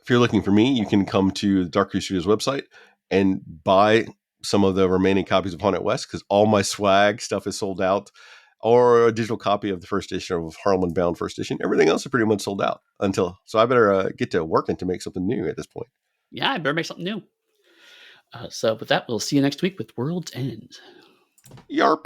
If you're looking for me, you can come to the Dark Crew Studios website and buy some of the remaining copies of Haunted West because all my swag stuff is sold out, or a digital copy of the first edition of Harlan Bound first edition. Everything else is pretty much sold out so I better get to working to make something new at this point. Yeah, I better make something new. So with that, we'll see you next week with World's End. Yarp.